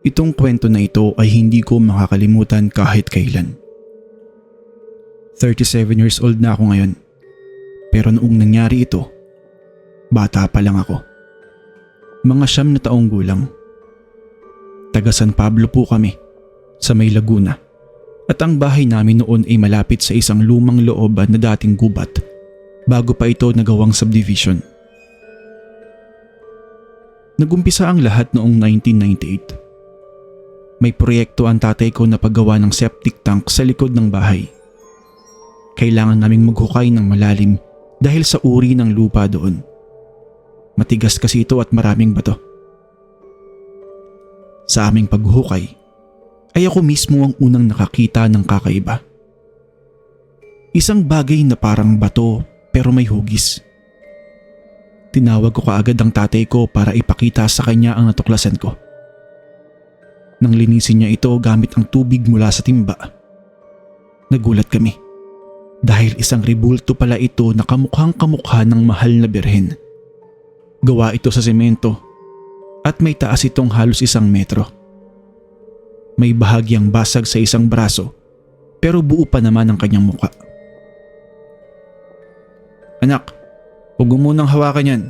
Itong kwento na ito ay hindi ko makakalimutan kahit kailan. 37 years old na ako ngayon. Pero noong nangyari ito, bata pa lang ako. Mga 9 na taong gulang. Taga San Pablo po kami, sa may Laguna. At ang bahay namin noon ay malapit sa isang lumang looban na dating gubat bago pa ito nagawang subdivision. Nagumpisa ang lahat noong 1998. May proyekto ang tatay ko na paggawa ng septic tank sa likod ng bahay. Kailangan naming maghukay ng malalim dahil sa uri ng lupa doon. Matigas kasi ito at maraming bato. Sa aming paghukay ay ako mismo ang unang nakakita ng kakaiba. Isang bagay na parang bato pero may hugis. Tinawag ko kaagad ang tatay ko para ipakita sa kanya ang natuklasan ko. Nang linisin niya ito gamit ang tubig mula sa timba, nagulat kami. Dahil isang rebulto pala ito na kamukhang-kamukha ng mahal na birhen. Gawa ito sa semento at may taas itong halos 1 metro. May bahagyang basag sa isang braso pero buo pa naman ang kanyang muka. "Anak, huwag mo munang hawakan yan,"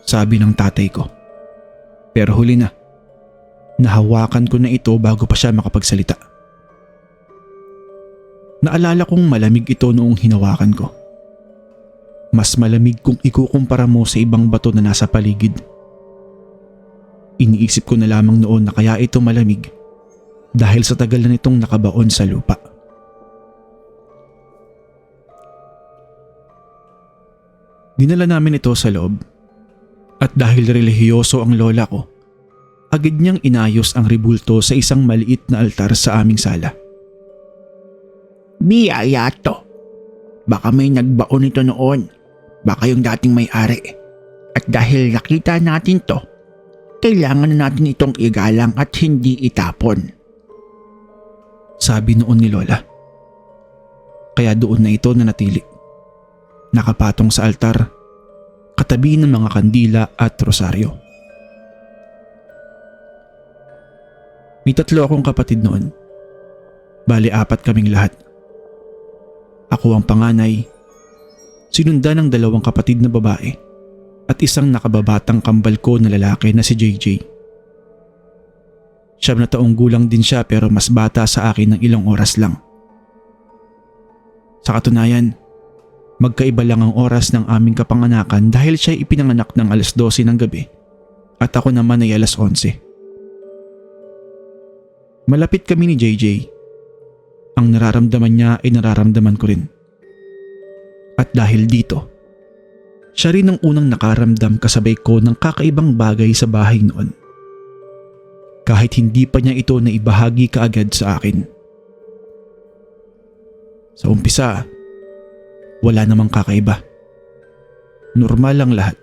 sabi ng tatay ko. Pero huli na. Nahawakan ko na ito bago pa siya makapagsalita. Naalala kong malamig ito noong hinawakan ko. Mas malamig kung ikukumpara mo sa ibang bato na nasa paligid. Iniisip ko na lamang noon na kaya ito malamig dahil sa tagal na nitong nakabaon sa lupa. Dinala namin ito sa loob at dahil relihiyoso ang lola ko, agad niyang inayos ang rebulto sa isang maliit na altar sa aming sala. "Biyaya to. Baka may nagbaon nito noon. Baka yung dating may-ari. At dahil nakita natin to, kailangan na natin itong igalang at hindi itapon," sabi noon ni Lola. Kaya doon na ito nanatili. Nakapatong sa altar, katabi ng mga kandila at rosaryo. May 3 akong kapatid noon. Bali 4 kaming lahat. Ako ang panganay, sinundan ng 2 kapatid na babae at isang nakababatang kambal ko na lalaki na si JJ. 7 na taong gulang din siya pero mas bata sa akin ng ilang oras lang. Sa katunayan, magkaiba lang ang oras ng aming kapanganakan dahil siya ipinanganak ng alas 12 ng gabi at ako naman ay alas 11. Malapit kami ni JJ. Ang nararamdaman niya ay nararamdaman ko rin. At dahil dito, siya rin ang unang nakaramdam kasabay ko ng kakaibang bagay sa bahay noon. Kahit hindi pa niya ito na ibahagi kaagad sa akin. Sa umpisa, wala namang kakaiba. Normal lang lahat.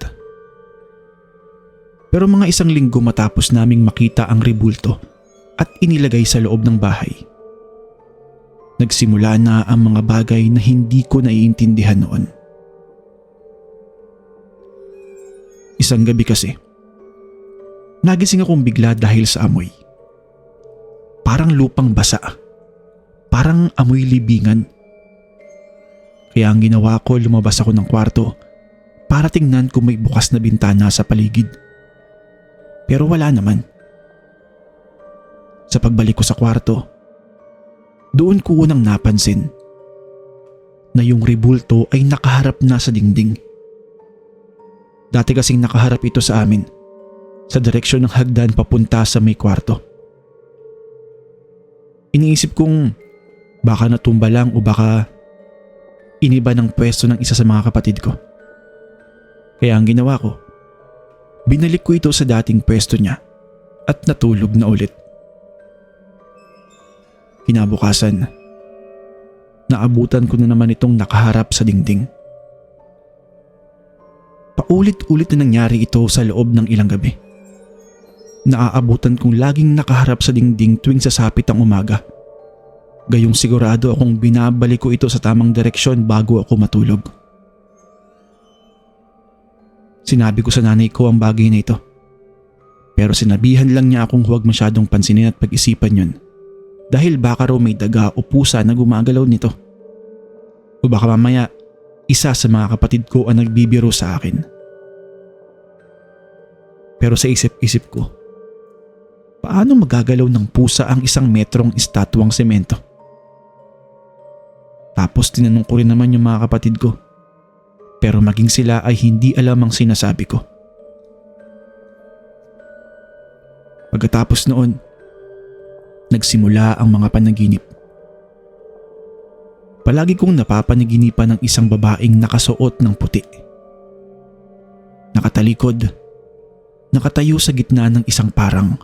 Pero mga 1 linggo matapos naming makita ang rebulto at inilagay sa loob ng bahay, nagsimula na ang mga bagay na hindi ko naiintindihan noon. Isang gabi kasi, nagising akong bigla dahil sa amoy. Parang lupang basa. Parang amoy libingan. Kaya ang ginawa ko, lumabas ako ng kwarto para tingnan kung may bukas na bintana sa paligid. Pero wala naman. Sa pagbalik ko sa kwarto, doon ko unang napansin na yung rebulto ay nakaharap na sa dingding. Dati kasing nakaharap ito sa amin, sa direksyon ng hagdan papunta sa may kwarto. Iniisip kong baka natumba lang o baka iniba ng pwesto ng isa sa mga kapatid ko. Kaya ang ginawa ko, binalik ko ito sa dating pwesto niya at natulog na ulit. Kinabukasan, naabutan ko na naman itong nakaharap sa dingding. Paulit-ulit na nangyari ito sa loob ng ilang gabi. Naaabutan kong laging nakaharap sa dingding tuwing sasapit ang umaga. Gayong sigurado akong binabalik ko ito sa tamang direksyon bago ako matulog. Sinabi ko sa nanay ko ang bagay na ito. Pero sinabihan lang niya akong huwag masyadong pansinin at pag-isipan yun dahil baka raw may daga o pusa na gumagalaw nito. O baka mamaya isa sa mga kapatid ko ang nagbibiro sa akin. Pero sa isip-isip ko, paano magagalaw ng pusa ang 1 metrong estatwang semento? Tapos tinanong ko rin naman yung mga kapatid ko. Pero maging sila ay hindi alam ang sinasabi ko. Pagkatapos noon, nagsimula ang mga panaginip. Palagi kong napapanaginipan ng isang babaeng nakasuot ng puti. Nakatalikod, nakatayo sa gitna ng isang parang.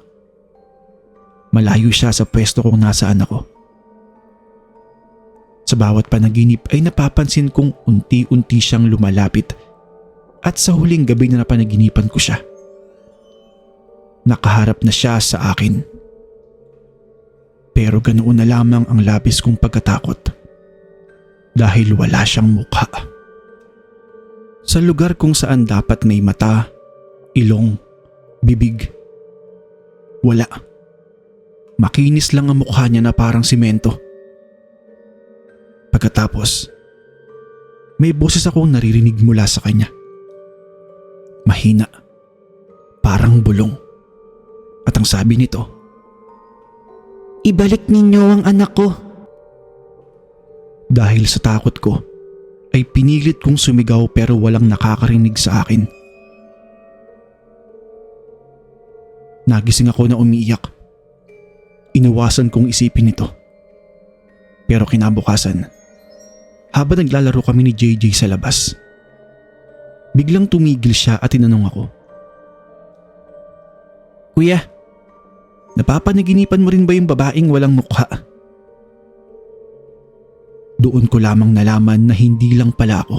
Malayo siya sa pwesto kung nasaan ako. Sa bawat panaginip ay napapansin kong unti-unti siyang lumalapit at sa huling gabi na napanaginipan ko siya. Nakaharap na siya sa akin. Pero ganoon na lamang ang labis kong pagkatakot dahil wala siyang mukha. Sa lugar kung saan dapat may mata, ilong, bibig, wala. Makinis lang ang mukha niya na parang simento. Pagkatapos, may boses akong naririnig mula sa kanya. Mahina, parang bulong. At ang sabi nito, Ibalik ninyo ang anak ko. dahil sa takot ko, ay pinilit kong sumigaw pero walang nakakarinig sa akin. Nagising ako na umiiyak. Inawasan kong isipin ito. Pero kinabukasan, habang naglalaro kami ni JJ sa labas, biglang tumigil siya at tinanong ako, "Kuya, napapanaginipan mo rin ba yung babaeng walang mukha?" Doon ko lamang nalaman na hindi lang pala ako.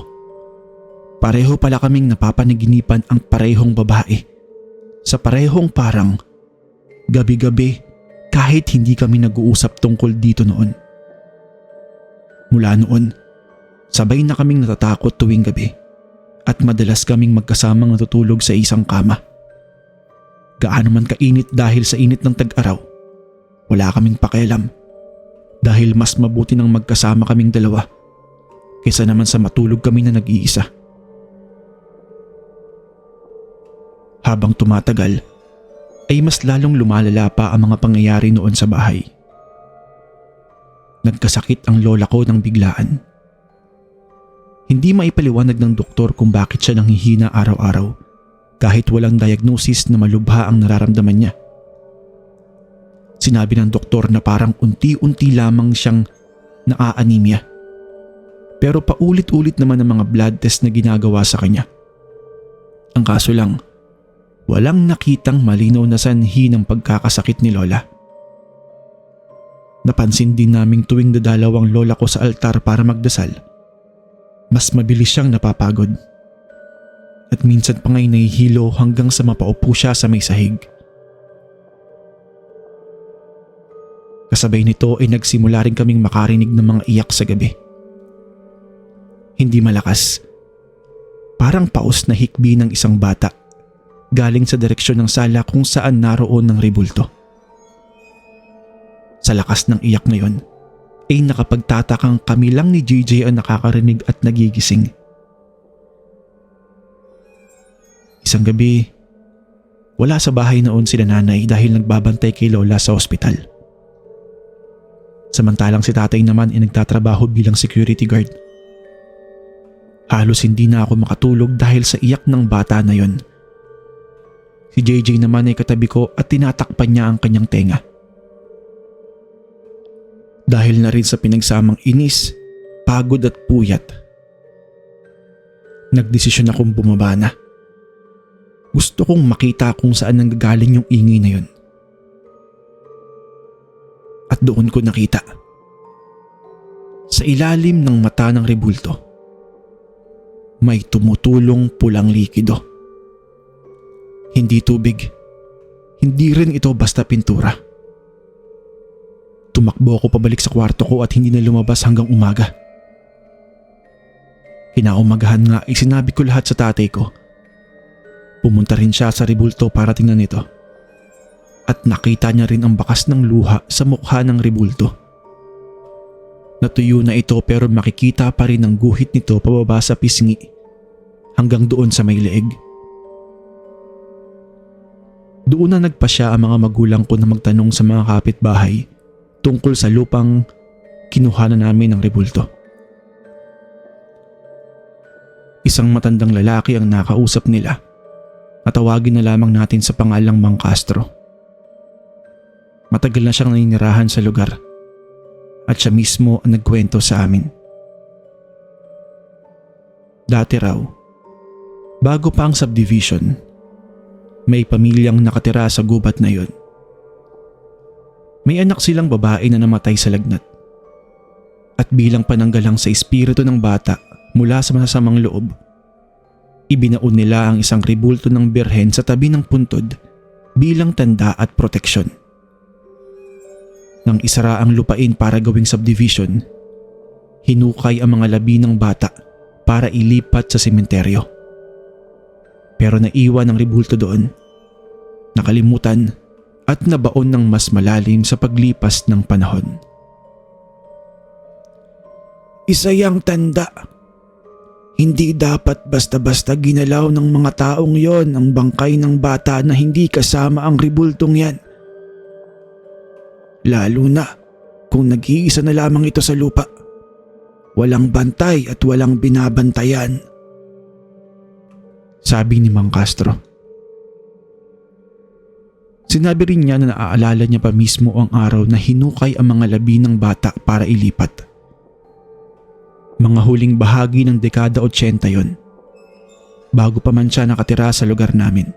Pareho pala kaming napapanaginipan ang parehong babae sa parehong parang gabi-gabi kahit hindi kami nag-uusap tungkol dito noon. Mula noon, sabay na kaming natatakot tuwing gabi at madalas kaming magkasamang natutulog sa isang kama. Gaano man kainit dahil sa init ng tag-araw, wala kaming pakialam dahil mas mabuti nang magkasama kaming dalawa kaysa naman sa matulog kami na nag-iisa. Habang tumatagal, ay mas lalong lumalala pa ang mga pangyayari noon sa bahay. Nagkasakit ang lola ko ng biglaan. Hindi maipaliwanag ng doktor kung bakit siya nanghihina araw-araw kahit walang diagnosis na malubha ang nararamdaman niya. Sinabi ng doktor na parang unti-unti lamang siyang naa-anemia. Pero paulit-ulit naman ang mga blood test na ginagawa sa kanya. Ang kaso lang, walang nakitang malinaw na sanhi ng pagkakasakit ni lola. Napansin din naming tuwing dadalaw ang lola ko sa altar para magdasal, mas mabilis siyang napapagod. At minsan pa nga'y nahihilo hanggang sa mapaupo siya sa may sahig. Kasabay nito ay nagsimula rin kaming makarinig ng mga iyak sa gabi. Hindi malakas. Parang paus na hikbi ng isang bata galing sa direksyon ng sala kung saan naroon ng rebulto. Sa lakas ng iyak na yon, ay nakapagtatakang kami lang ni JJ ang nakakarinig at nagigising. Isang gabi, wala sa bahay noon sila nanay dahil nagbabantay kay lola sa ospital. Samantalang si tatay naman ay nagtatrabaho bilang security guard. Halos hindi na ako makatulog dahil sa iyak ng bata na yon. Si JJ naman ay katabi ko at tinatakpan niya ang kanyang tenga. Dahil na rin sa pinagsamang inis, pagod at puyat, nagdesisyon akong bumaba na. Gusto kong makita kung saan nanggagaling yung ingay na yun. At doon ko nakita, sa ilalim ng mata ng rebulto, may tumutulong pulang likido. Hindi tubig, hindi rin ito basta pintura. Tumakbo ako pabalik sa kwarto ko at hindi na lumabas hanggang umaga. Kinaumagahan nga ay sinabi ko lahat sa tatay ko. Pumunta rin siya sa rebulto para tingnan ito at nakita niya rin ang bakas ng luha sa mukha ng rebulto. Natuyo na ito pero makikita pa rin ang guhit nito pababa sa pisngi hanggang doon sa may leeg. Doon na nagpasya ang mga magulang ko na magtanong sa mga kapitbahay tungkol sa lupang kinuhanan namin ng rebulto. Isang matandang lalaki ang nakausap nila. Natawagin na lamang natin sa pangalang Mang Castro. Matagal na siyang naninirahan sa lugar at siya mismo ang nagkwento sa amin. Dati raw, bago pa ang subdivision, may pamilyang nakatira sa gubat na yon. May anak silang babae na namatay sa lagnat. At bilang pananggalang sa espiritu ng bata mula sa masasamang loob, ibinaon nila ang isang rebulto ng birhen sa tabi ng puntod bilang tanda at proteksyon. Nang isara ang lupain para gawing subdivision, hinukay ang mga labi ng bata para ilipat sa sementeryo. Pero naiwan ang rebulto doon, nakalimutan at nabaon ng mas malalim sa paglipas ng panahon. Isa yang tanda. Hindi dapat basta-basta ginalaw ng mga taong yon ang bangkay ng bata na hindi kasama ang rebultong yan. Lalo na kung nag-iisa na lamang ito sa lupa. Walang bantay at walang binabantayan. Sabi ni Mang Castro. Sinabi rin niya na naaalala niya pa mismo ang araw na hinukay ang mga labi ng bata para ilipat. Mga huling bahagi ng dekada 80 yon, bago pa man siya nakatira sa lugar namin.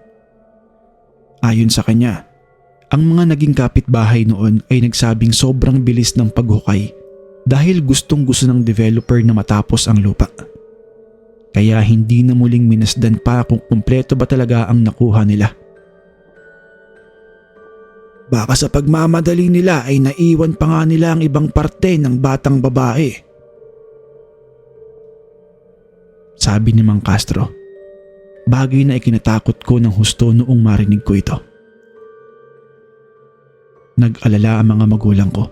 Ayon sa kanya, ang mga naging kapitbahay noon ay nagsabing sobrang bilis ng paghukay dahil gustong-gusto ng developer na matapos ang lupa. Kaya hindi na muling minasdan pa kung kumpleto ba talaga ang nakuha nila. Baka sa pagmamadali nila ay naiwan pa nga nila ang ibang parte ng batang babae. Sabi ni Mang Castro, bagay na ikinatakot ko ng husto noong marinig ko ito. Nag-alala ang mga magulang ko,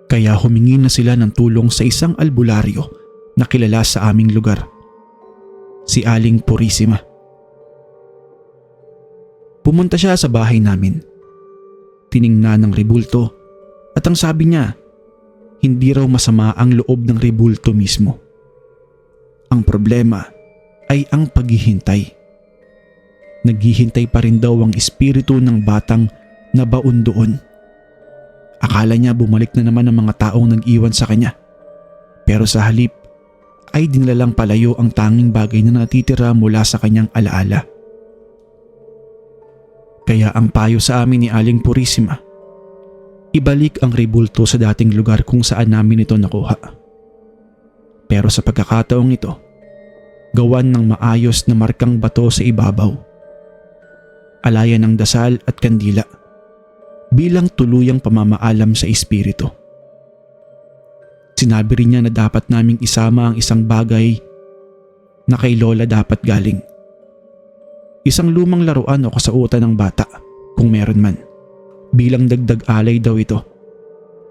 kaya humingi na sila ng tulong sa isang albularyo na kilala sa aming lugar, si Aling Purisima. Pumunta siya sa bahay namin. Tiningnan ng rebulto at ang sabi niya, hindi raw masama ang loob ng rebulto mismo. Ang problema ay ang paghihintay. Naghihintay pa rin daw ang espiritu ng batang nabaon doon. Akala niya bumalik na naman ang mga taong nag-iwan sa kanya. Pero sa halip ay dinilalang palayo ang tanging bagay na natitira mula sa kanyang alaala. Kaya ang payo sa amin ni Aling Purisima, ibalik ang rebulto sa dating lugar kung saan namin ito nakuha. Pero sa pagkakataong ito, gawan ng maayos na markang bato sa ibabaw. Alayan ng dasal at kandila bilang tuluyang pamamaalam sa espiritu. Sinabi rin niya na dapat naming isama ang isang bagay na kay Lola dapat galing. Isang lumang laruan o kasautan ng bata kung meron man. Bilang dagdag alay daw ito.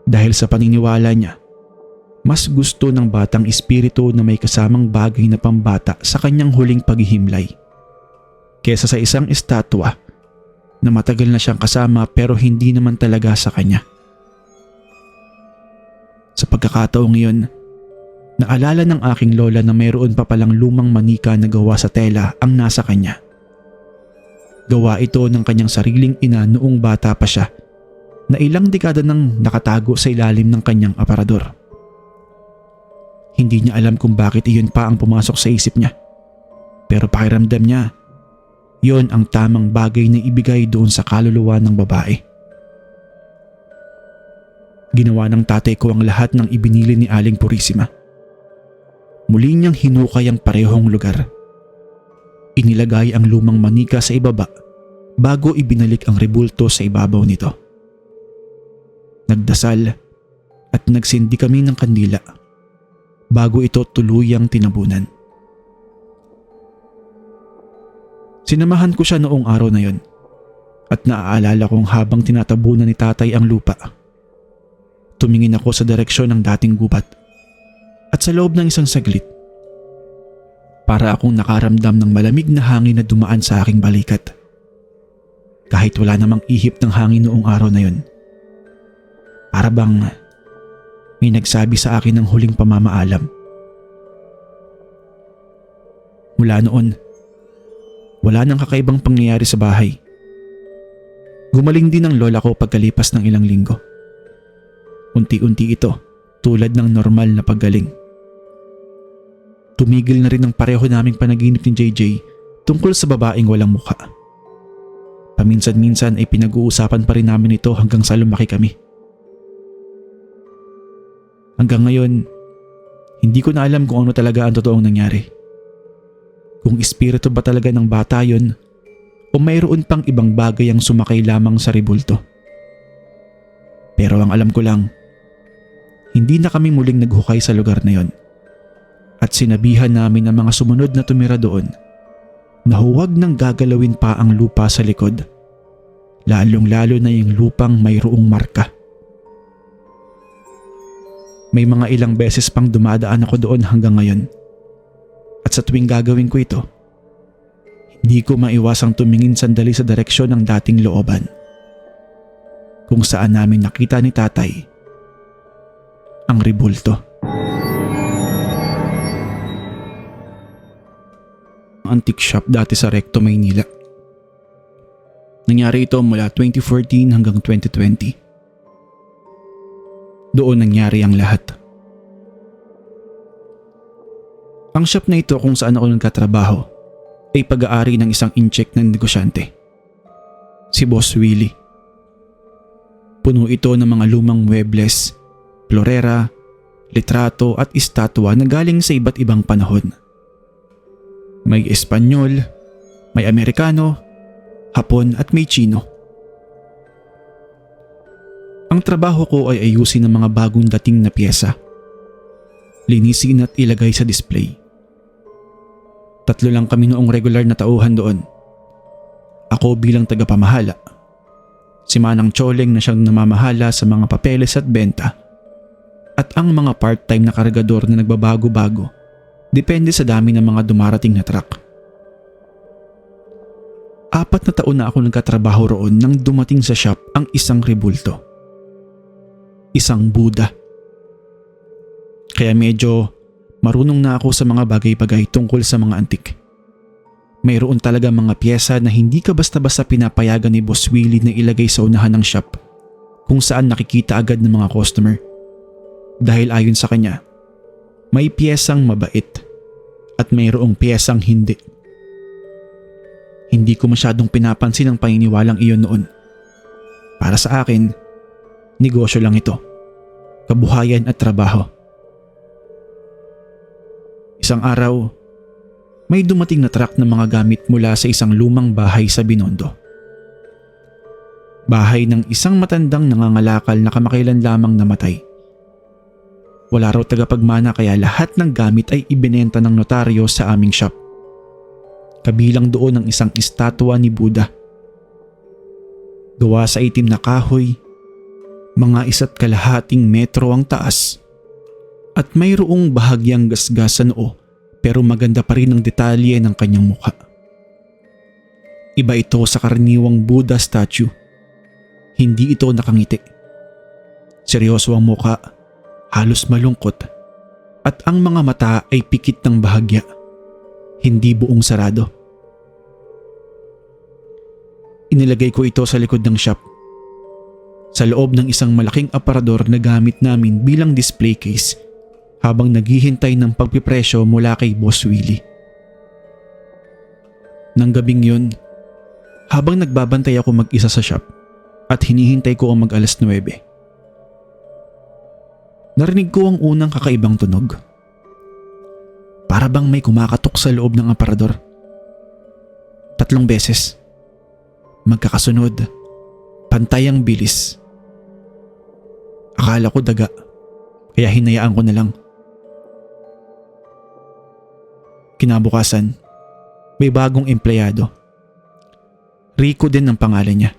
Dahil sa paniniwala niya, mas gusto ng batang espiritu na may kasamang bagay na pambata sa kanyang huling paghihimlay kesa sa isang estatwa na matagal na siyang kasama pero hindi naman talaga sa kanya. Sa pagkakataong iyon, naalala ng aking lola na mayroon pa palang lumang manika na gawa sa tela ang nasa kanya. Gawa ito ng kanyang sariling ina noong bata pa siya na ilang dekada nang nakatago sa ilalim ng kanyang aparador. Hindi niya alam kung bakit iyon pa ang pumasok sa isip niya. Pero pakiramdam niya, yon ang tamang bagay na ibigay doon sa kaluluwa ng babae. Ginawa ng tatay ko ang lahat ng ibinili ni Aling Purisima. Muli niyang hinukay ang parehong lugar. Inilagay ang lumang manika sa ibaba bago ibinalik ang rebulto sa ibabaw nito. Nagdasal at nagsindi kami ng kandila bago ito tuluyang tinabunan. Sinamahan ko siya noong araw na yon At naaalala kong habang tinatabunan ni tatay ang lupa, tumingin ako sa direksyon ng dating gubat. At sa loob ng isang saglit, para akong nakaramdam ng malamig na hangin na dumaan sa aking balikat. Kahit wala namang ihip ng hangin noong araw na yun. Para bang may nagsabi sa akin ng huling pamamaalam. Mula noon, wala nang kakaibang pangyayari sa bahay. Gumaling din ang lola ko pagkalipas ng ilang linggo. Unti-unti ito, tulad ng normal na paggaling. Tumigil na rin ang pareho naming panaginip ni JJ tungkol sa babaeng walang mukha. Paminsan-minsan ay pinag-uusapan pa rin namin ito hanggang sa lumaki kami. Hanggang ngayon, hindi ko na alam kung ano talaga ang totoong nangyari. Kung espiritu ba talaga ng bata yun o mayroon pang ibang bagay ang sumakay lamang sa rebulto. Pero ang alam ko lang, hindi na kami muling naghukay sa lugar na yon. At sinabihan namin ang mga sumunod na tumira doon na huwag nang gagalawin pa ang lupa sa likod, lalong-lalo na yung lupang mayroong marka. May mga ilang beses pang dumadaan ako doon hanggang ngayon. At sa tuwing gagawin ko ito, hindi ko maiwasang tumingin sandali sa direksyon ng dating looban, kung saan namin nakita ni tatay ang rebulto. Antique shop dati sa Recto, Maynila. Nangyari ito mula 2014 hanggang 2020. Doon nangyari ang lahat. Ang shop na ito kung saan ako nagkatrabaho ay pag-aari ng isang incheck na negosyante, si Boss Willie. Puno ito ng mga lumang muebles, florera, litrato at estatwa na galing sa iba't ibang panahon. May Espanyol, may Amerikano, Hapon at may Chino. Ang trabaho ko ay ayusin ang mga bagong dating na piyesa, linisin at ilagay sa display. 3 lang kami noong regular na tauhan doon. Ako bilang tagapamahala, si Manang Choleng na siyang namamahala sa mga papeles at benta, at ang mga part-time na kargador na nagbabago-bago depende sa dami ng mga dumarating na truck. 4 na taon na ako nagkatrabaho roon nang dumating sa shop ang isang rebulto. Isang Buddha. Kaya medyo marunong na ako sa mga bagay-bagay tungkol sa mga antik. Mayroon talaga mga pyesa na hindi ka basta-basta pinapayagan ni Boss Willie na ilagay sa unahan ng shop, kung saan nakikita agad ng mga customer. Dahil ayon sa kanya, may piyesang mabait at mayroong piyesang hindi. Hindi ko masyadong pinapansin ang paniniwalang iyon noon. Para sa akin, negosyo lang ito, kabuhayan at trabaho. Isang araw, may dumating na truck ng mga gamit mula sa isang lumang bahay sa Binondo. Bahay ng isang matandang nangangalakal na kamakailan lamang namatay. Wala raw tagapagmana kaya lahat ng gamit ay ibinenta ng notaryo sa aming shop. Kabilang doon ang isang estatwa ni Buddha. Gawa sa itim na kahoy, mga 1.5 metro ang taas, at mayroong bahagyang gasgas sa noo pero maganda pa rin ang detalye ng kanyang mukha. Iba ito sa karaniwang Buddha statue. Hindi ito nakangiti. Seryoso ang mukha, halos malungkot, at ang mga mata ay pikit ng bahagya, hindi buong sarado. Inilagay ko ito sa likod ng shop, sa loob ng isang malaking aparador na gamit namin bilang display case habang naghihintay ng pagpipresyo mula kay Boss Willie. Nang gabing yun, habang nagbabantay ako mag-isa sa shop at hinihintay ko ang mag-alas 9, narinig ko ang unang kakaibang tunog. Para bang may kumakatok sa loob ng aparador. 3 beses. Magkakasunod. Pantay ang bilis. Akala ko daga, kaya hinayaan ko na lang. Kinabukasan, may bagong empleyado. Rico din ang pangalan niya.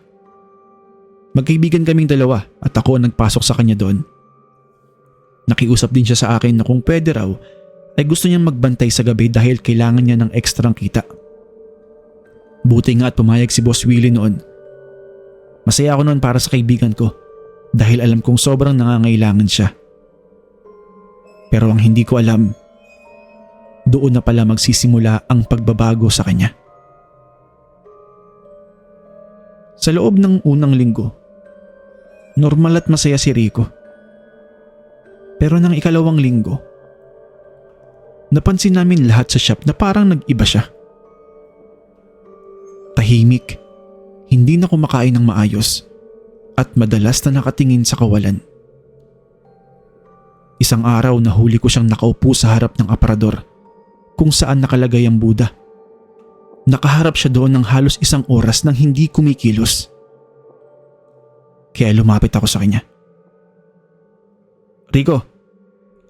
Magkaibigan kaming dalawa at ako ang nagpasok sa kanya doon. Nakiusap din siya sa akin na kung pwede raw ay gusto niyang magbantay sa gabi dahil kailangan niya ng ekstrang kita. Buti nga at pumayag si Boss Willie noon. Masaya ako noon para sa kaibigan ko dahil alam kong sobrang nangangailangan siya. Pero ang hindi ko alam, doon na pala magsisimula ang pagbabago sa kanya. Sa loob ng unang linggo, normal at masaya si Rico. Pero nang ikalawang linggo, napansin namin lahat sa shop na parang nag-iba siya. Tahimik, hindi na kumakain ng maayos, at madalas na nakatingin sa kawalan. Isang araw nahuli ko siyang nakaupo sa harap ng aparador kung saan nakalagay ang Buddha. Nakaharap siya doon ng halos isang oras nang hindi kumikilos. Kaya lumapit ako sa kanya. Rico,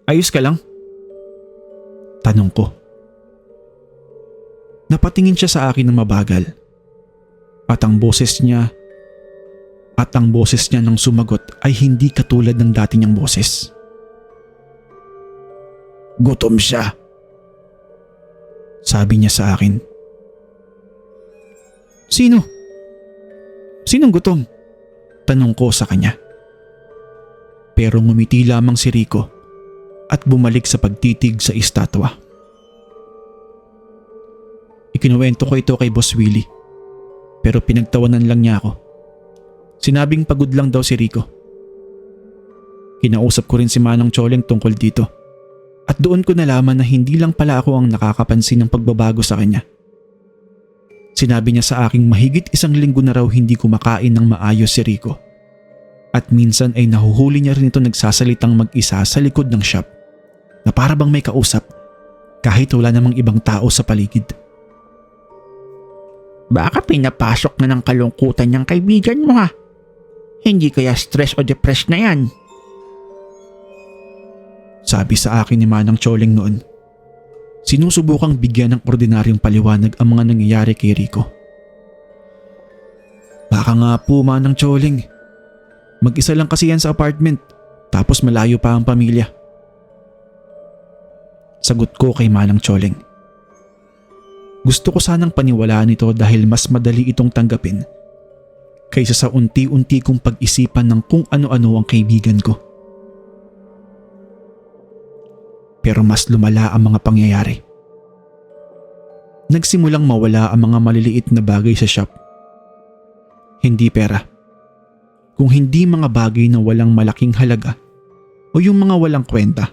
ayos ka lang? Tanong ko. Napatingin siya sa akin ng mabagal. At ang boses niya nang sumagot ay hindi katulad ng dati niyang boses. Gutom siya. Sabi niya sa akin. Sino? Sinong gutom? Tanong ko sa kanya. Pero ngumiti lamang si Rico at bumalik sa pagtitig sa estatwa. Ikinuwento ko ito kay Boss Willie, pero pinagtawanan lang niya ako. Sinabing pagod lang daw si Rico. Kinausap ko rin si Manang Choleng tungkol dito at doon ko nalaman na hindi lang pala ako ang nakakapansin ng pagbabago sa kanya. Sinabi niya sa aking mahigit isang linggo na raw hindi kumakain ng maayos si Rico. At minsan ay nahuhuli niya rin ito nagsasalitang mag-isa sa likod ng shop na para bang may kausap kahit wala namang ibang tao sa paligid. Baka pinapasok na ng kalungkutan niyang kaibigan mo ha. Hindi kaya stress o depressed na yan. Sabi sa akin ni Manang Choleng noon. Sinusubukang bigyan ng ordinaryong paliwanag ang mga nangyayari kay Rico. Baka nga po, Manang Choleng. Mag-isa lang kasi yan sa apartment, tapos malayo pa ang pamilya. Sagot ko kay Manang Choleng. Gusto ko sanang paniwalaan ito dahil mas madali itong tanggapin kaysa sa unti-unti kong pag-isipan ng kung ano-ano ang kaibigan ko. Pero mas lumala ang mga pangyayari. Nagsimulang mawala ang mga maliliit na bagay sa shop. Hindi pera. Kung hindi mga bagay na walang malaking halaga o yung mga walang kwenta.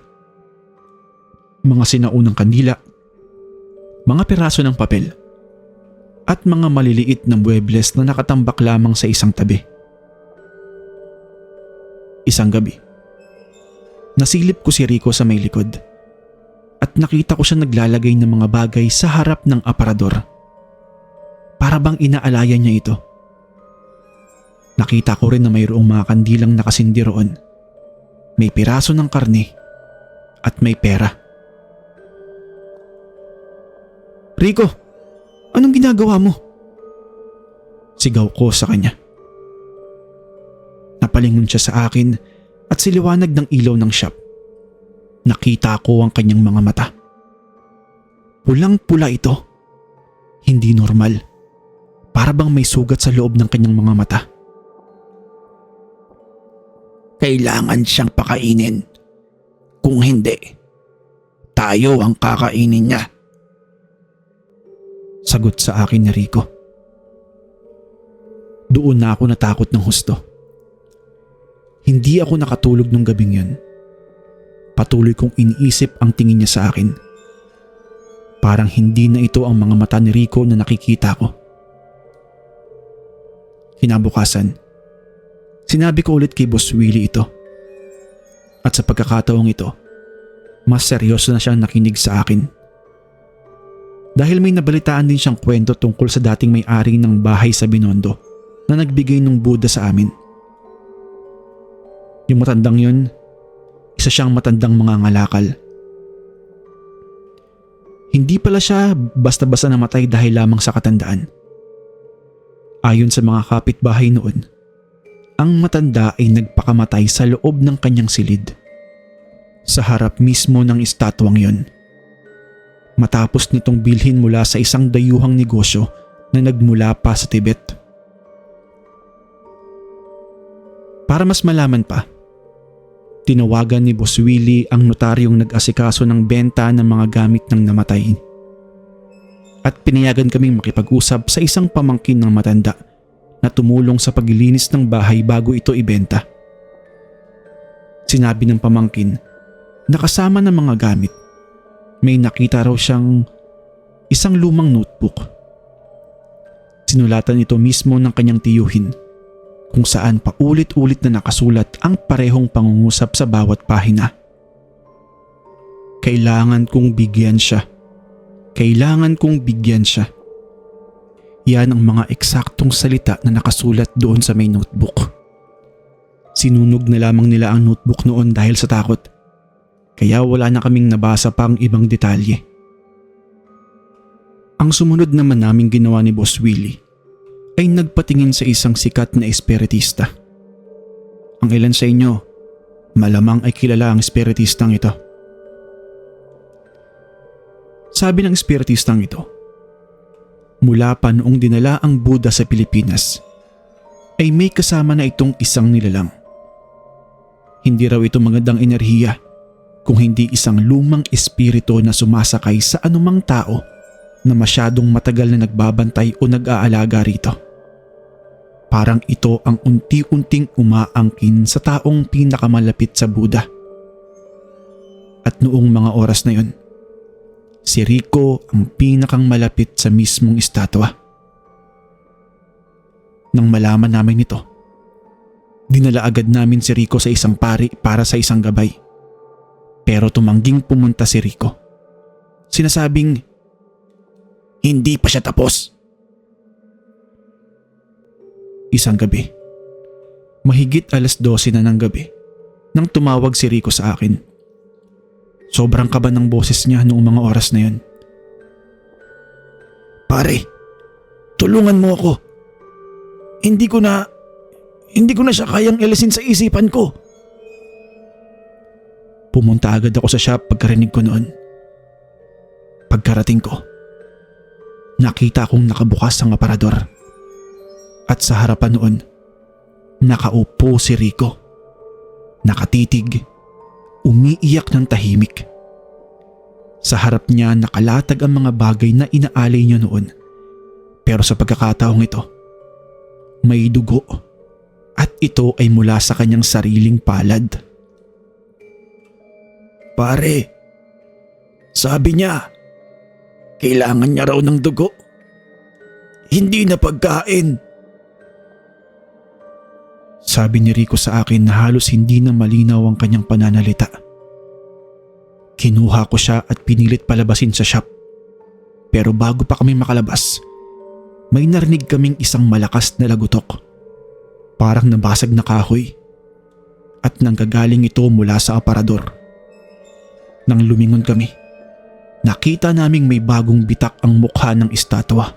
Mga sinaunang kandila, mga piraso ng papel, at mga maliliit na muebles na nakatambak lamang sa isang tabi. Isang gabi, nasilip ko si Rico sa may likod at nakita ko siya naglalagay ng mga bagay sa harap ng aparador. Para bang inaalayan niya ito. Nakita ko rin na mayroong mga kandilang nakasindi roon. May piraso ng karne at may pera. Rico, anong ginagawa mo? Sigaw ko sa kanya. Napalingon siya sa akin at siliwanag ng ilaw ng shop. Nakita ko ang kanyang mga mata. Pulang-pula ito. Hindi normal. Para bang may sugat sa loob ng kanyang mga mata. Kailangan siyang pakainin. Kung hindi, tayo ang kakainin niya. Sagot sa akin ni Rico. Doon na ako natakot ng husto. Hindi ako nakatulog nung gabing yun. Patuloy kong iniisip ang tingin niya sa akin. Parang hindi na ito ang mga mata ni Rico na nakikita ko. Kinabukasan, sinabi ko ulit kay Boss Willie ito. At sa pagkakataong ito, mas seryoso na siyang nakinig sa akin. Dahil may nabalitaan din siyang kwento tungkol sa dating may-ari ng bahay sa Binondo na nagbigay ng Buddha sa amin. Yung matandang yun, isa siyang matandang mangangalakal. Hindi pala siya basta-basta namatay dahil lamang sa katandaan. Ayon sa mga kapitbahay noon, ang matanda ay nagpakamatay sa loob ng kanyang silid. Sa harap mismo ng estatwang yon. Matapos nitong bilhin mula sa isang dayuhang negosyo na nagmula pa sa Tibet. Para mas malaman pa, tinawagan ni Boss Willie ang notaryong nag-asikaso ng benta ng mga gamit ng namatay. At pinayagan kaming makipag-usap sa isang pamangkin ng matanda na tumulong sa paglilinis ng bahay bago ito ibenta. Sinabi ng pamangkin na kasama ng mga gamit, may nakita raw siyang isang lumang notebook. Sinulatan ito mismo ng kanyang tiyuhin kung saan paulit-ulit na nakasulat ang parehong pangungusap sa bawat pahina. Kailangan kong bigyan siya. Kailangan kong bigyan siya. Yan ang mga eksaktong salita na nakasulat doon sa may notebook. Sinunog na lamang nila ang notebook noon dahil sa takot. Kaya wala na kaming nabasa pa ang ibang detalye. Ang sumunod naman naming ginawa ni Boss Willie ay nagpatingin sa isang sikat na espiritista. Ang ilan sa inyo, malamang ay kilala ang espiritistang ito. Sabi ng espiritistang ito, mula pa noong dinala ang Buddha sa Pilipinas, ay may kasama na itong isang nilalang. Hindi raw ito magandang enerhiya kung hindi isang lumang espiritu na sumasakay sa anumang tao na masyadong matagal na nagbabantay o nag-aalaga rito. Parang ito ang unti-unting umaangkin sa taong pinakamalapit sa Buddha. At noong mga oras na yun, si Rico ang pinakang malapit sa mismong estatwa. Nang malaman namin ito, dinala agad namin si Rico sa isang pari para sa isang gabay. Pero tumangging pumunta si Rico. Sinasabing, hindi pa siya tapos. Isang gabi, mahigit 12:00 na ng gabi, nang tumawag si Rico sa akin. Sobrang kaba ng boses niya noong mga oras na yun. Pare, tulungan mo ako. Hindi ko na siya kayang ilisin sa isipan ko. Pumunta agad ako sa shop pagkarinig ko noon. Pagkarating ko, nakita kong nakabukas ang aparador. At sa harapan noon, nakaupo si Rico. Nakatitig, umiiyak ng tahimik. Sa harap niya nakalatag ang mga bagay na inaalay niya noon. Pero sa pagkakataong ito, may dugo at ito ay mula sa kanyang sariling palad. Pare, sabi niya, kailangan niya raw ng dugo. Hindi na pagkain. Sabi ni Rico sa akin na halos hindi na malinaw ang kanyang pananalita. Kinuha ko siya at pinilit palabasin sa shop. Pero bago pa kami makalabas, may narinig kaming isang malakas na lagutok. Parang nabasag na kahoy. At nanggagaling ito mula sa aparador. Nang lumingon kami, nakita naming may bagong bitak ang mukha ng estatwa.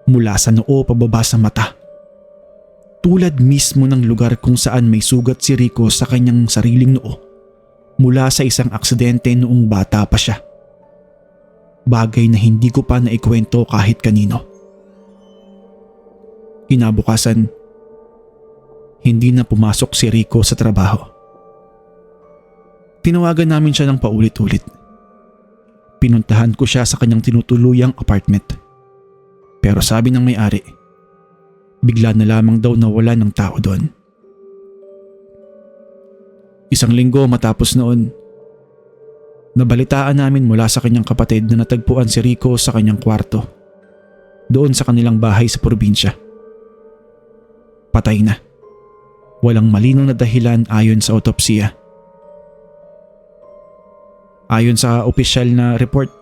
Mula sa noo pababa sa mata. Tulad mismo ng lugar kung saan may sugat si Rico sa kanyang sariling noo mula sa isang aksidente noong bata pa siya. Bagay na hindi ko pa naikwento kahit kanino. Kinabukasan, hindi na pumasok si Rico sa trabaho. Tinawagan namin siya ng paulit-ulit. Pinuntahan ko siya sa kanyang tinutuluyang apartment. Pero sabi ng may-ari, bigla na lamang daw nawala ng tao doon. Isang linggo matapos noon, nabalitaan namin mula sa kanyang kapatid na natagpuan si Rico sa kanyang kwarto, doon sa kanilang bahay sa probinsya. Patay na. Walang malinaw na dahilan ayon sa autopsiya. Ayon sa opisyal na report,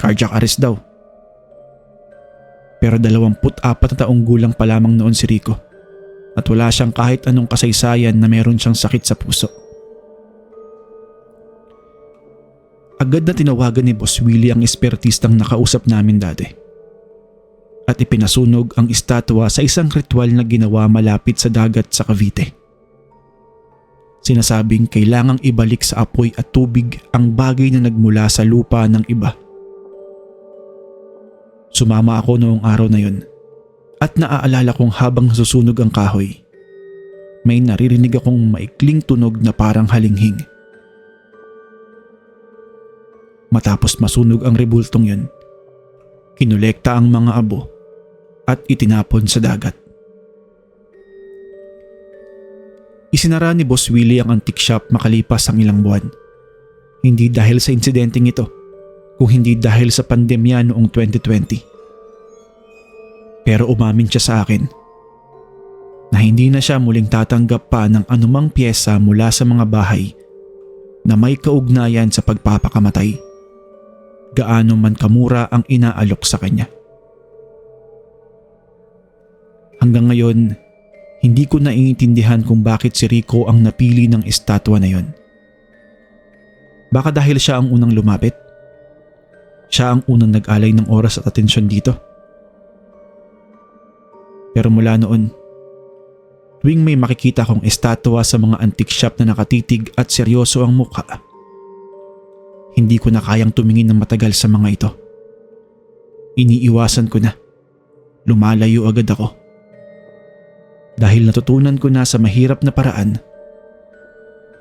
cardiac arrest daw. Pero 24 na taong gulang pa lamang noon si Rico at wala siyang kahit anong kasaysayan na meron siyang sakit sa puso. Agad na tinawagan ni Boss Willie ang espiritistang nakausap namin dati. at ipinasunog ang estatwa sa isang ritual na ginawa malapit sa dagat sa Cavite. Sinasabing kailangang ibalik sa apoy at tubig ang bagay na nagmula sa lupa ng iba. Sumama ako noong araw na yun at naaalala kong habang nasusunog ang kahoy, may naririnig akong maikling tunog na parang halinghing. Matapos masunog ang rebultong yun, kinolekta ang mga abo at itinapon sa dagat. Isinara ni Boss Willie ang antique shop makalipas ang ilang buwan. Hindi dahil sa insidenteng ito, kung hindi dahil sa pandemya noong 2020. Pero umamin siya sa akin na hindi na siya muling tatanggap pa ng anumang pyesa mula sa mga bahay na may kaugnayan sa pagpapakamatay, gaano man kamura ang inaalok sa kanya. Hanggang ngayon, hindi ko naiintindihan kung bakit si Rico ang napili ng estatwa na yon. Baka dahil siya ang unang lumapit? Siya ang unang nag-alay ng oras at atensyon dito? Pero mula noon, tuwing may makikita kong estatwa sa mga antique shop na nakatitig at seryoso ang mukha, hindi ko na kayang tumingin ng matagal sa mga ito. Iniiwasan ko na. Lumalayo agad ako. Dahil natutunan ko na sa mahirap na paraan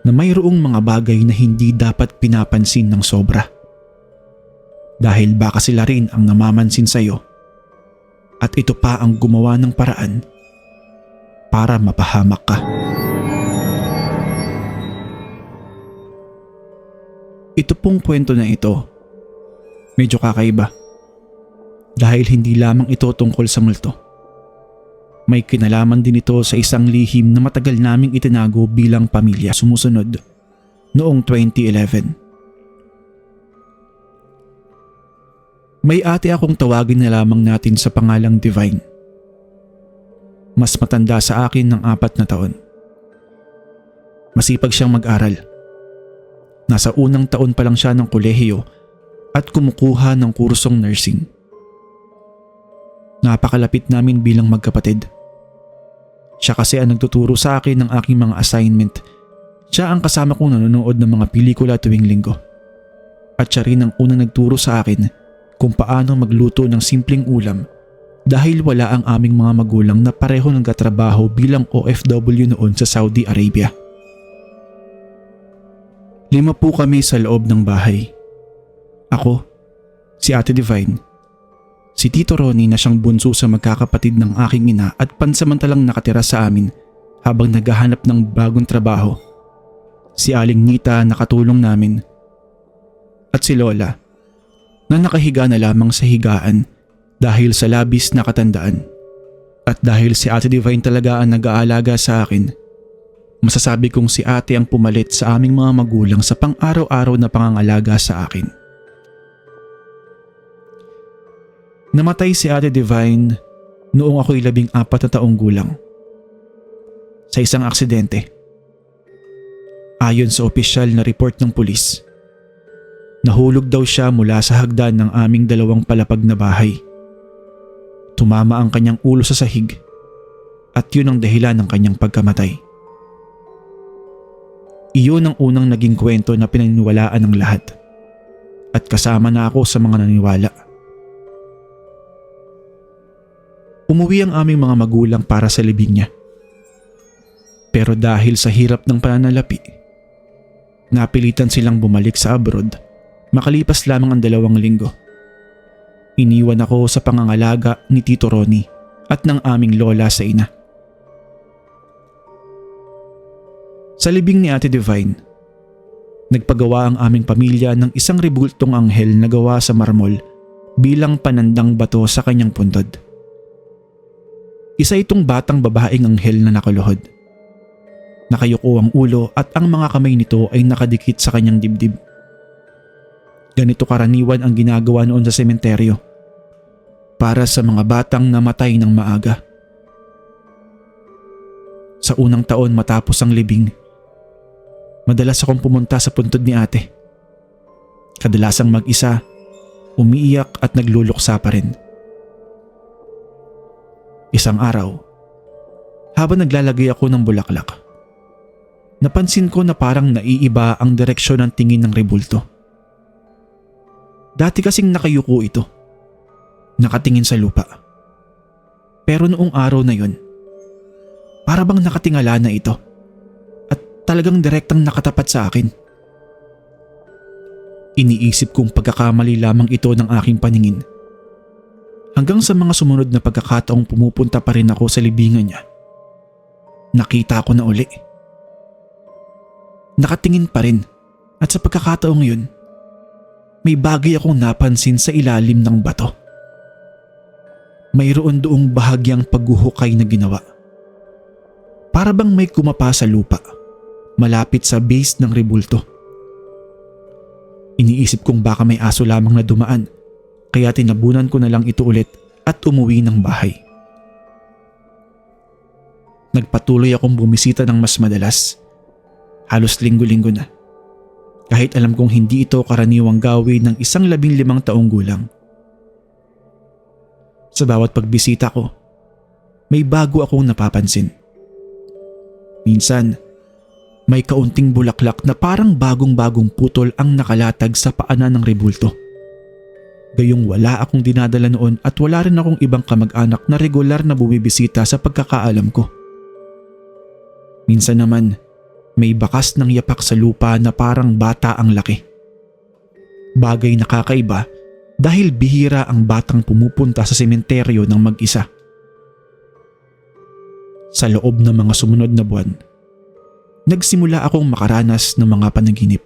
na mayroong mga bagay na hindi dapat pinapansin ng sobra. Dahil baka sila rin ang namamansin sa'yo at ito pa ang gumawa ng paraan para mapahamak ka. Ito pong kwento na ito, medyo kakaiba. Dahil hindi lamang ito tungkol sa multo. May kinalaman din ito sa isang lihim na matagal naming itinago bilang pamilya sumusunod noong 2011. May ate akong tawagin na lamang natin sa pangalang Divine. Mas matanda sa akin ng 4 na taon. Masipag siyang mag-aral. Nasa unang taon pa lang siya ng kolehiyo at kumukuha ng kursong nursing. Napakalapit namin bilang magkapatid. Siya kasi ang nagtuturo sa akin ng aking mga assignment. Siya ang kasama kong nanonood ng mga pelikula tuwing linggo. At siya rin ang unang nagturo sa akin kung paano magluto ng simpleng ulam dahil wala ang aming mga magulang na pareho nagtatrabaho bilang OFW noon sa Saudi Arabia. 5 po kami sa loob ng bahay. Ako, si Ate Divine, si Tito Ronnie na siyang bunso sa magkakapatid ng aking ina at pansamantalang nakatira sa amin habang naghahanap ng bagong trabaho, si Aling Nita na katulong namin, at si Lola na nakahiga na lamang sa higaan dahil sa labis na katandaan. At dahil si Ate Divine talaga ang nag-aalaga sa akin, masasabi kong si ate ang pumalit sa aming mga magulang sa pang-araw-araw na pangangalaga sa akin. Namatay si Ate Divine noong ako'y 14 na taong gulang. Sa isang aksidente. Ayon sa opisyal na report ng pulis, nahulog daw siya mula sa hagdan ng aming 2 palapag na bahay. Tumama ang kanyang ulo sa sahig at yun ang dahilan ng kanyang pagkamatay. Iyon ang unang naging kwento na pinaniniwalaan ng lahat at kasama na ako sa mga naniwala. Umuwi ang aming mga magulang para sa libing niya. Pero dahil sa hirap ng pananalapi, napilitan silang bumalik sa abroad makalipas lamang ang 2 linggo. Iniwan ako sa pangangalaga ni Tito Ronnie at ng aming lola sa ina. Sa libing ni Ate Divine, nagpagawa ang aming pamilya ng isang rebultong anghel na gawa sa marmol bilang panandang bato sa kanyang puntod. Isa itong batang babaeng anghel na nakaluhod. Nakayuko ang ulo at ang mga kamay nito ay nakadikit sa kanyang dibdib. Ganito karaniwan ang ginagawa noon sa sementeryo para sa mga batang namatay ng maaga. Sa unang taon matapos ang libing, madalas akong pumunta sa puntod ni ate. Kadalasang mag-isa, umiiyak at nagluluksa pa rin. Isang araw, habang naglalagay ako ng bulaklak, napansin ko na parang naiiba ang direksyon ng tingin ng rebulto. Dati kasing nakayuko ito, nakatingin sa lupa. Pero noong araw na yun, para bang nakatingala na ito at talagang direktang nakatapat sa akin. Iniisip kong pagkakamali lamang ito ng aking paningin. Hanggang sa mga sumunod na pagkakataong pumupunta pa rin ako sa libingan niya, nakita ko na uli. Nakatingin pa rin at sa pagkakataong yun, may bagay akong napansin sa ilalim ng bato. Mayroon doong bahagyang paghuhukay na ginawa. Para bang may kumapa sa lupa, malapit sa base ng rebulto. Iniisip kong baka may aso lamang na dumaan, kaya tinabunan ko na lang ito ulit at umuwi ng bahay. Nagpatuloy akong bumisita ng mas madalas. Halos linggo-linggo na. Kahit alam kong hindi ito karaniwang gawin ng isang 15 taong gulang. Sa bawat pagbisita ko, may bago akong napapansin. Minsan, may kaunting bulaklak na parang bagong-bagong putol ang nakalatag sa paanan ng rebulto. Gayong wala akong dinadala noon at wala rin akong ibang kamag-anak na regular na bumibisita sa pagkakaalam ko. Minsan naman, may bakas ng yapak sa lupa na parang bata ang laki. Bagay na kakaiba dahil bihira ang batang pumupunta sa sementeryo ng mag-isa. Sa loob ng mga sumunod na buwan, nagsimula akong makaranas ng mga panaginip.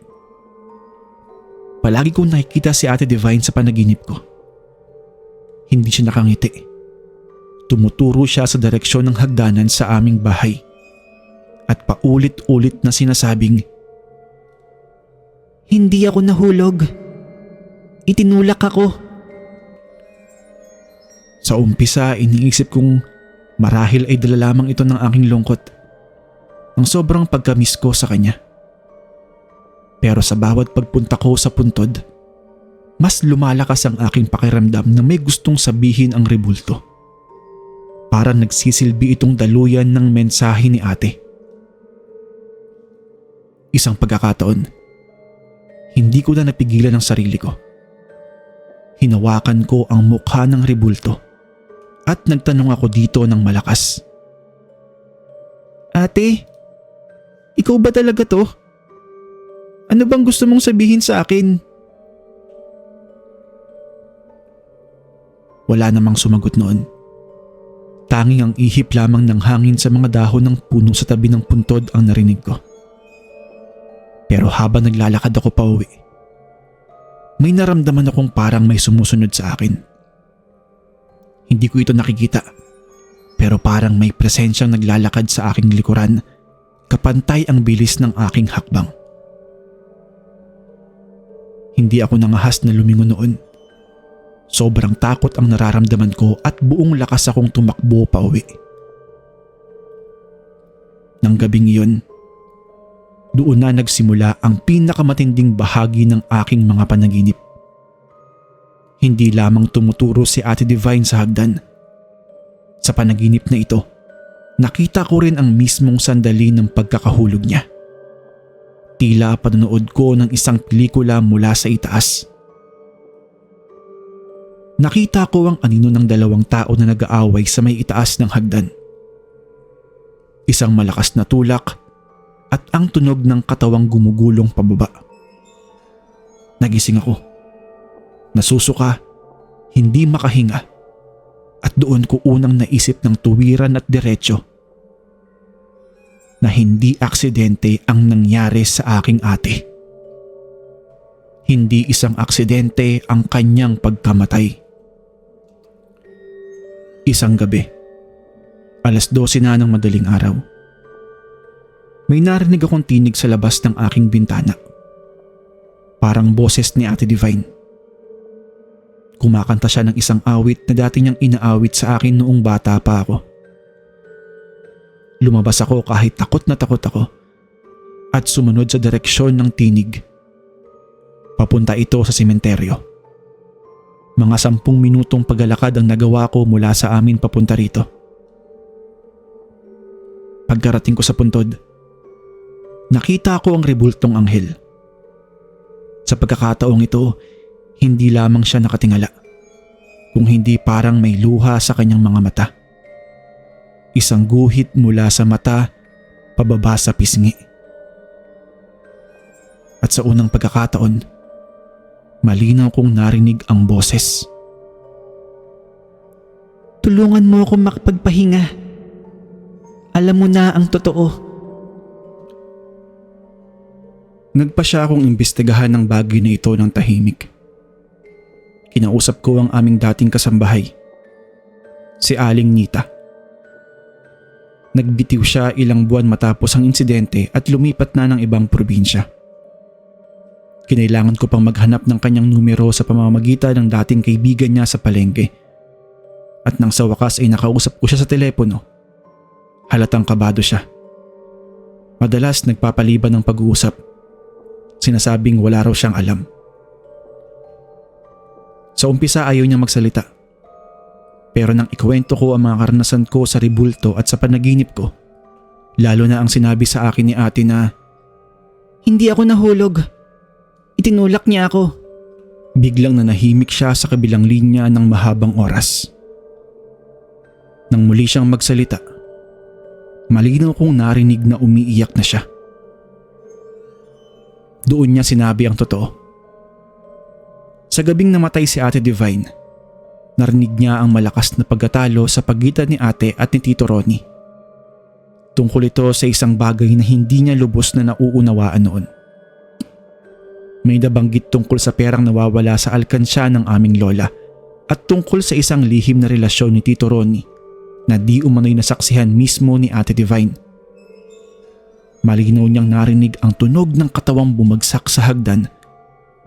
Palagi kong nakikita si Ate Divine sa panaginip ko. Hindi siya nakangiti. Tumuturo siya sa direksyon ng hagdanan sa aming bahay. At paulit-ulit na sinasabing, "Hindi ako nahulog. Itinulak ako." Sa umpisa, iniisip kong marahil ay dala lamang ito ng aking lungkot, ng sobrang pagkamiss ko sa kanya. Pero sa bawat pagpunta ko sa puntod, mas lumalakas ang aking pakiramdam na may gustong sabihin ang rebulto. Parang nagsisilbi itong daluyan ng mensahe ni ate. Isang pagkakataon, hindi ko na napigilan ang sarili ko. Hinawakan ko ang mukha ng rebulto at nagtanong ako dito ng malakas. "Ate, ikaw ba talaga to? Ano bang gusto mong sabihin sa akin?" Wala namang sumagot noon. Tanging ang ihip lamang ng hangin sa mga dahon ng puno sa tabi ng puntod ang narinig ko. Pero habang naglalakad ako pauwi, may naramdaman akong parang may sumusunod sa akin. Hindi ko ito nakikita, pero parang may presensyang naglalakad sa aking likuran, kapantay ang bilis ng aking hakbang. Hindi ako nangahas na lumingon noon. Sobrang takot ang nararamdaman ko at buong lakas akong tumakbo pauwi. Nang gabing iyon, doon na nagsimula ang pinakamatinding bahagi ng aking mga panaginip. Hindi lamang tumuturo si Ate Divine sa hagdan. Sa panaginip na ito, nakita ko rin ang mismong sandali ng pagkakahulog niya. Tila panonood ko ng isang pelikula mula sa itaas. Nakita ko ang anino ng 2 tao na nag-aaway sa may itaas ng hagdan. Isang malakas na tulak at ang tunog ng katawang gumugulong pababa. Nagising ako. Nasusuka, hindi makahinga, at doon ko unang naisip ng tuwiran at diretsyo na hindi aksidente ang nangyari sa aking ate. Hindi isang aksidente ang kanyang pagkamatay. Isang gabi, 12:00 na ng madaling araw, may narinig akong tinig sa labas ng aking bintana. Parang boses ni Ate Divine. Kumakanta siya ng isang awit na dati niyang inaawit sa akin noong bata pa ako. Lumabas ako kahit takot na takot ako at sumunod sa direksyon ng tinig. Papunta ito sa sementeryo. Mga 10 minutong paglalakad ang nagawa ko mula sa amin papunta rito. pagkarating ko sa puntod, nakita ko ang rebultong anghel. Sa pagkakataong ito, hindi lamang siya nakatingala, kung hindi parang may luha sa kanyang mga mata. Isang guhit mula sa mata pababa sa pisngi. At sa unang pagkakataon, malinaw kong narinig ang boses. Tulungan mo akong makapagpahinga. Alam mo na ang totoo. Nagpa siya akong imbestigahan ng bagay na ito ng tahimik. Kinausap ko ang aming dating kasambahay, si Aling Nita. Nagbitiw siya ilang buwan matapos ang insidente at lumipat na ng ibang probinsya. Kinailangan ko pang maghanap ng kanyang numero sa pamamagitan ng dating kaibigan niya sa palengke. At nang sa wakas ay nakausap ko siya sa telepono, halatang kabado siya. Madalas nagpapaliban ng pag-uusap. Sinasabing wala raw siyang alam. Sa umpisa ayaw niyang magsalita. Pero nang ikuwento ko ang mga karanasan ko sa rebulto at sa panaginip ko, lalo na ang sinabi sa akin ni ate na, Hindi ako nahulog. Itinulak niya ako. biglang nanahimik siya sa kabilang linya ng mahabang oras. Nang muli siyang magsalita, malinaw kong narinig na umiiyak na siya. Doon niya sinabi ang totoo. Sa gabing namatay si Ate Divine, narinig niya ang malakas na pagkatalo sa pagitan ni ate at ni Tito Ronnie. Tungkol ito sa isang bagay na hindi niya lubos na nauunawaan noon. May nabanggit tungkol sa perang nawawala sa alkansya ng aming lola at tungkol sa isang lihim na relasyon ni Tito Ronnie na di umano'y nasaksihan mismo ni Ate Divine. Malinaw niyang narinig ang tunog ng katawang bumagsak sa hagdan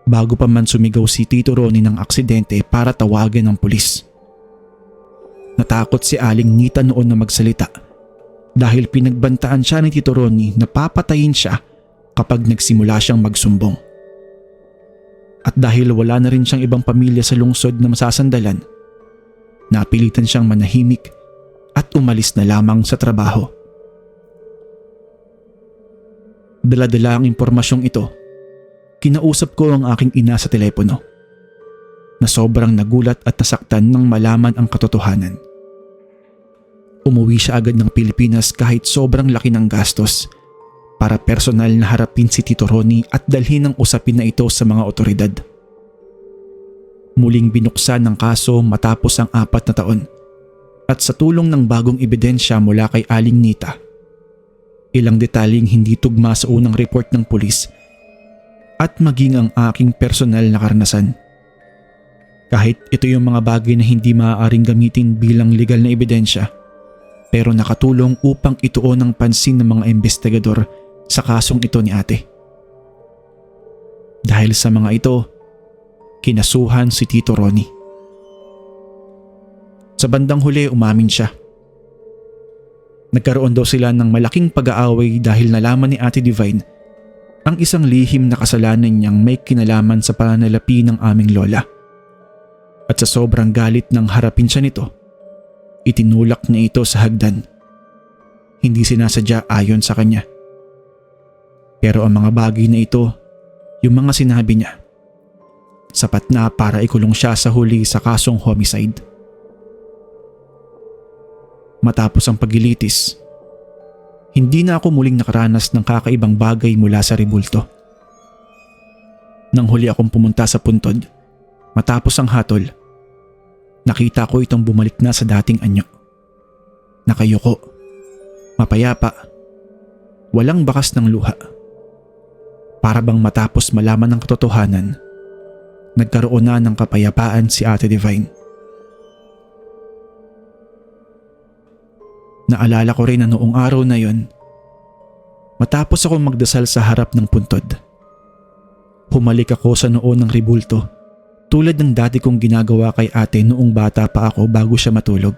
bago pa man sumigaw si Tito Ronnie ng aksidente para tawagan ng pulis. Natakot si Aling Nita noon na magsalita dahil pinagbantaan siya ni Tito Ronnie na papatayin siya kapag nagsimula siyang magsumbong. At dahil wala na rin siyang ibang pamilya sa lungsod na masasandalan, napilitan siyang manahimik at umalis na lamang sa trabaho. Dala-dala ang impormasyong ito, kinausap ko ang aking ina sa telepono na sobrang nagulat at nasaktan nang malaman ang katotohanan. Umuwi siya agad ng Pilipinas kahit sobrang laki ng gastos para personal na harapin si Tito Ronnie at dalhin ang usapin na ito sa mga otoridad. Muling binuksan ng kaso matapos ang 4 na taon at sa tulong ng bagong ebidensya mula kay Aling Nita. Ilang detalyeng hindi tugma sa unang report ng pulis at maging ang aking personal na karanasan. Kahit ito yung mga bagay na hindi maaaring gamitin bilang legal na ebidensya, pero nakatulong upang ituon ang pansin ng mga investigador sa kasong ito ni ate. Dahil sa mga ito, kinasuhan si Tito Ronnie. Sa bandang huli umamin siya. Nagkaroon daw sila ng malaking pag-aaway dahil nalaman ni Ate Divine ang isang lihim na kasalanan niyang may kinalaman sa pananalapi ng aming lola. At sa sobrang galit ng harapin siya nito, itinulak niya ito sa hagdan. Hindi sinasadya ayon sa kanya. Pero ang mga bagay na ito, yung mga sinabi niya, sapat na para ikulong siya sa huli sa kasong homicide. Matapos ang paglilitis, hindi na ako muling nakaranas ng kakaibang bagay mula sa rebulto. Nang huli akong pumunta sa puntod, matapos ang hatol, nakita ko itong bumalik na sa dating anyo. Nakayuko, mapayapa, walang bakas ng luha. Para bang matapos malaman ng katotohanan, nagkaroon na ng kapayapaan si Ate Divine. Naalala ko rin na noong araw na yon, matapos ako magdasal sa harap ng puntod, humalik ako sa noo ng rebulto tulad ng dati kong ginagawa kay ate noong bata pa ako bago siya matulog.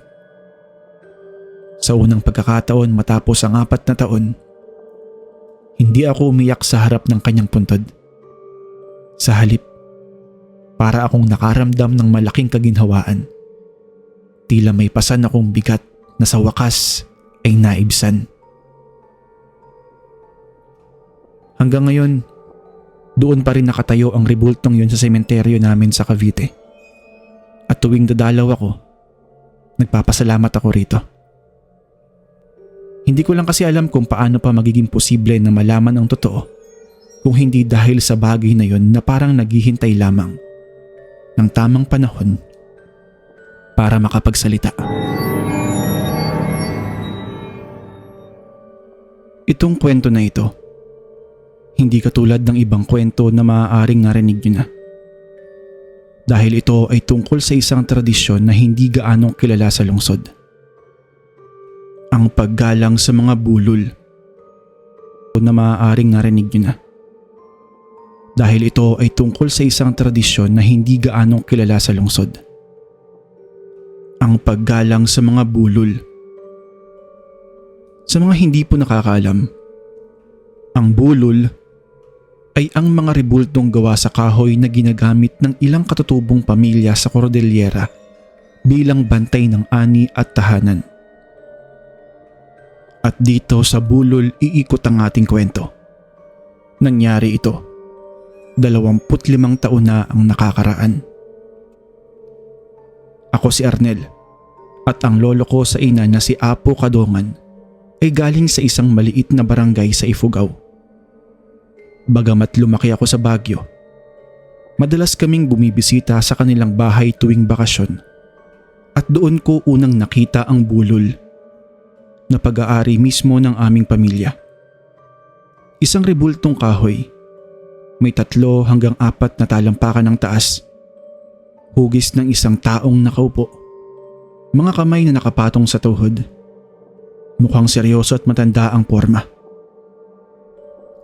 Sa unang pagkakataon matapos ang 4 na taon, hindi ako umiyak sa harap ng kanyang puntod. Sa halip, para akong nakaramdam ng malaking kaginhawaan. Tila may pasan akong bigat na sa wakas ay naibsan. Hanggang ngayon, doon pa rin nakatayo ang rebultong yun sa sementeryo namin sa Cavite. At tuwing dadalaw ako, nagpapasalamat ako rito. Hindi ko lang kasi alam kung paano pa magiging posible na malaman ang totoo kung hindi dahil sa bagay na yun na parang naghihintay lamang ng tamang panahon para makapagsalita. Itong kwento na ito, hindi katulad ng ibang kwento na maaaring narinig nyo na. Dahil ito ay tungkol sa isang tradisyon na hindi gaanong kilala sa lungsod. Ang paggalang sa mga bulol na maaaring narinig nyo na. Dahil ito ay tungkol sa isang tradisyon na hindi gaanong kilala sa lungsod. Ang paggalang sa mga bulol. Sa mga hindi po nakakaalam, ang bulol ay ang mga rebultong gawa sa kahoy na ginagamit ng ilang katutubong pamilya sa Cordillera bilang bantay ng ani at tahanan. At dito sa bulol iikot ang ating kwento. Nangyari ito, 25 taon na ang nakakaraan. Ako si Arnel at ang lolo ko sa ina na si Apo Kadongan ay galing sa isang maliit na barangay sa Ifugao. Bagamat lumaki ako sa Baguio, madalas kaming bumibisita sa kanilang bahay tuwing bakasyon at doon ko unang nakita ang bulol na pag-aari mismo ng aming pamilya. Isang rebultong kahoy, may 3 hanggang 4 na talampakan ng taas, hugis ng isang taong nakaupo, mga kamay na nakapatong sa tuhod, mukhang seryoso at matanda ang porma.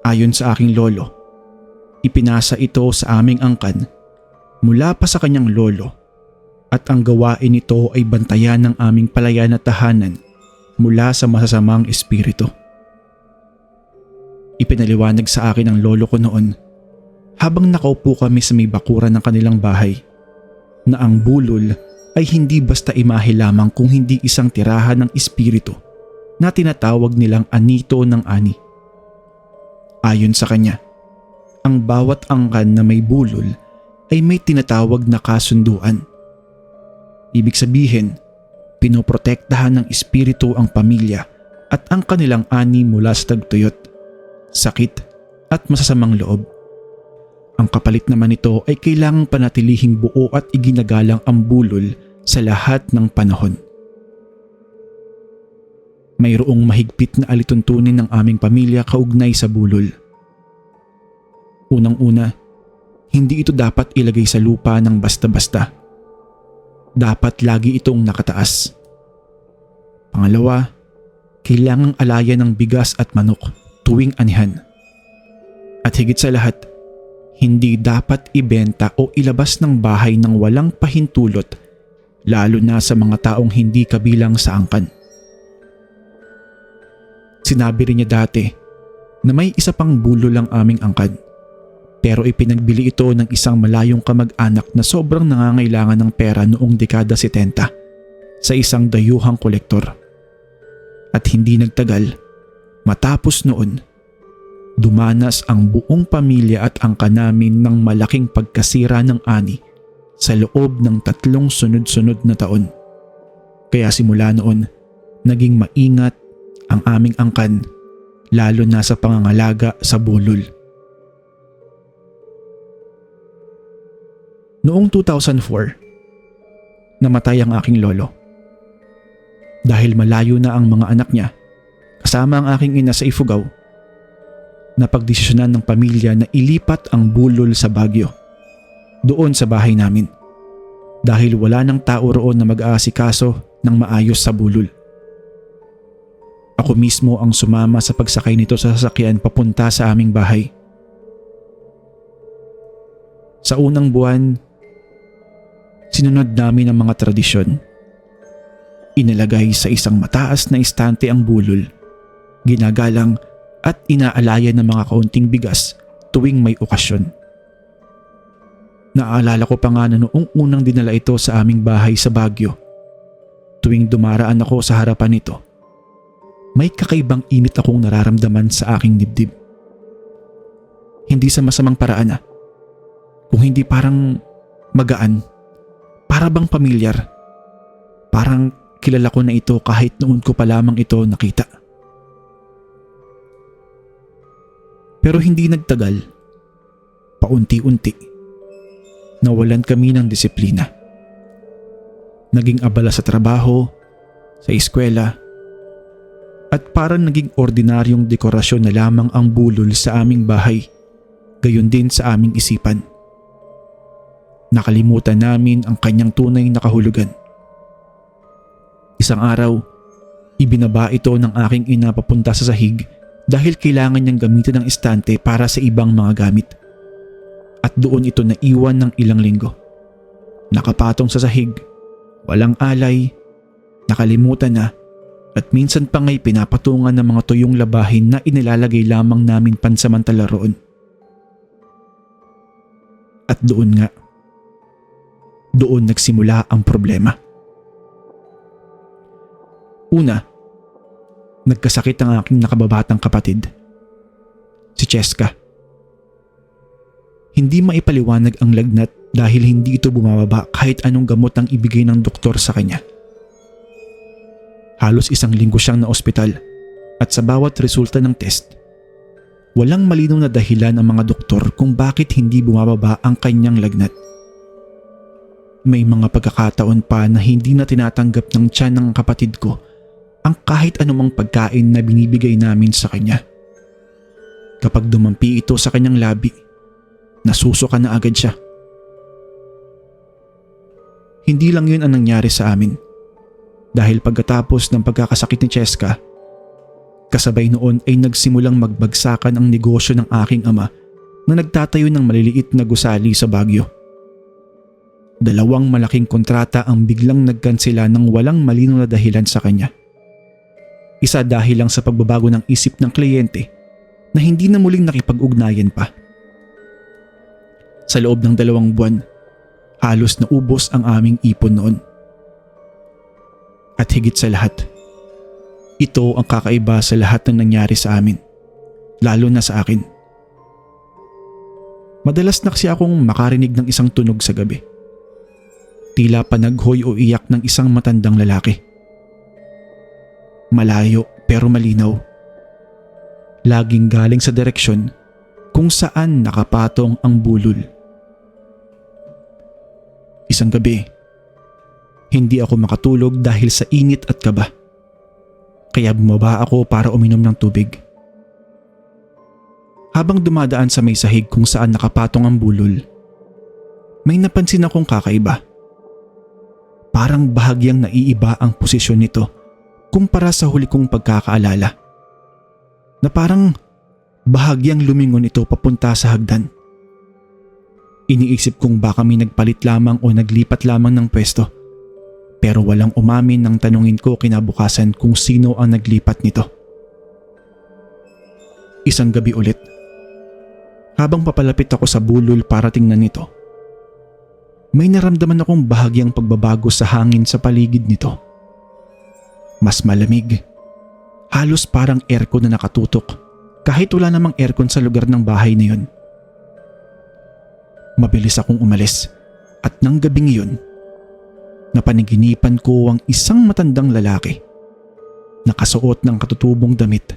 Ayon sa aking lolo, ipinasa ito sa aming angkan mula pa sa kanyang lolo at ang gawain nito ay bantayan ng aming palayan at tahanan mula sa masasamang espiritu. Ipinaliwanag sa akin ng lolo ko noon habang nakaupo kami sa may bakuran ng kanilang bahay na ang bulol ay hindi basta imahe lamang kung hindi isang tirahan ng espiritu na tinatawag nilang anito ng ani. Ayon sa kanya, ang bawat angkan na may bulol ay may tinatawag na kasunduan. Ibig sabihin, pinoprotektahan ng espiritu ang pamilya at ang kanilang ani mula sa tagtuyot, sakit at masasamang loob. Ang kapalit naman nito ay kailangang panatilihing buo at iginagalang ang bulol sa lahat ng panahon. Mayroong mahigpit na alituntunin ng aming pamilya kaugnay sa bulol. Unang-una, hindi ito dapat ilagay sa lupa ng basta-basta. Dapat lagi itong nakataas. Pangalawa, kailangang alayan ng bigas at manok tuwing anihan. At higit sa lahat, hindi dapat ibenta o ilabas ng bahay ng walang pahintulot, lalo na sa mga taong hindi kabilang sa angkan. Sinabi rin niya dati na may isa pang bulol ang aming angkan, pero ipinagbili ito ng isang malayong kamag-anak na sobrang nangangailangan ng pera noong dekada 70 sa isang dayuhang kolektor. At hindi nagtagal, matapos noon, dumanas ang buong pamilya at angkan namin ng malaking pagkasira ng ani sa loob ng 3 sunod-sunod na taon. Kaya simula noon, naging maingat ang aming angkan, lalo na sa pangangalaga sa bulol. Noong 2004, namatay ang aking lolo. Dahil malayo na ang mga anak niya, kasama ang aking ina sa Ifugao, napagdesisyonan ng pamilya na ilipat ang bulol sa Baguio, doon sa bahay namin, dahil wala nang tao roon na mag-aasikaso ng maayos sa bulol. Ako mismo ang sumama sa pagsakay nito sa sasakyan papunta sa aming bahay. Sa unang buwan, sinunod namin ang mga tradisyon. Inilagay sa isang mataas na istante ang bulol, ginagalang at inaalayan ng mga kaunting bigas tuwing may okasyon. Naalala ko pa nga na noong unang dinala ito sa aming bahay sa Baguio, tuwing dumaraan ako sa harapan nito, may kakaibang init akong nararamdaman sa aking dibdib. Hindi sa masamang paraan kung hindi parang magaan, para bang pamilyar. Parang kilala ko na ito kahit noon ko pa lamang ito nakita. Pero hindi nagtagal. Paunti-unti, nawalan kami ng disiplina. Naging abala sa trabaho, sa eskwela, at parang naging ordinaryong dekorasyon na lamang ang bulol sa aming bahay, gayon din sa aming isipan. Nakalimutan namin ang kanyang tunay na kahulugan. Isang araw, ibinaba ito ng aking ina papunta sa sahig dahil kailangan niyang gamitin ang estante para sa ibang mga gamit. At doon ito naiwan ng ilang linggo. Nakapatong sa sahig, walang alay, nakalimutan na, at minsan pa nga'y pinapatungan ng mga tuyong labahin na inilalagay lamang namin pansamantala roon. At doon nagsimula ang problema. Una, nagkasakit ang aking nakababatang kapatid, si Cheska. Hindi maipaliwanag ang lagnat dahil hindi ito bumababa kahit anong gamot ang ibigay ng doktor sa kanya. Halos 1 linggo siyang naospital at sa bawat resulta ng test, walang malinaw na dahilan ang mga doktor kung bakit hindi bumababa ang kanyang lagnat. May mga pagkakataon pa na hindi na tinatanggap ng tiyan ng kapatid ko ang kahit anumang pagkain na binibigay namin sa kanya. Kapag dumampi ito sa kanyang labi, nasusuka na agad siya. Hindi lang yun ang nangyari sa amin. Dahil pagkatapos ng pagkakasakit ni Cheska, kasabay noon ay nagsimulang magbagsakan ang negosyo ng aking ama na nagtatayo ng maliliit na gusali sa Baguio. 2 malaking kontrata ang biglang nagkansela ng walang malinaw na dahilan sa kanya. Isa dahil lang sa pagbabago ng isip ng kliyente na hindi na muling nakipag-ugnayan pa. Sa loob ng 2 buwan, halos naubos ang aming ipon noon. At higit sa lahat, ito ang kakaiba sa lahat ng nangyari sa amin, lalo na sa akin. Madalas na kasi akong makarinig ng isang tunog sa gabi. Tila panaghoy o iyak ng isang matandang lalaki. Malayo pero malinaw. Laging galing sa direksyon kung saan nakapatong ang bulol. Isang gabi, hindi ako makatulog dahil sa init at kaba. Kaya bumaba ako para uminom ng tubig. Habang dumadaan sa may sahig kung saan nakapatong ang bulol, may napansin akong kakaiba. Parang bahagyang naiiba ang posisyon nito kumpara sa huli kong pagkakaalala. Na parang bahagyang lumingon ito papunta sa hagdan. Iniisip kong baka may nagpalit lamang o naglipat lamang ng pwesto. Pero walang umamin nang tanungin ko kinabukasan kung sino ang naglipat nito. Isang gabi ulit, habang papalapit ako sa bulol para tingnan nito, may naramdaman akong bahagyang pagbabago sa hangin sa paligid nito. Mas malamig, halos parang aircon na nakatutok kahit wala namang aircon sa lugar ng bahay na yun. Mabilis akong umalis at nang gabing iyon, napanaginipan ko ang isang matandang lalaki, nakasuot ng katutubong damit,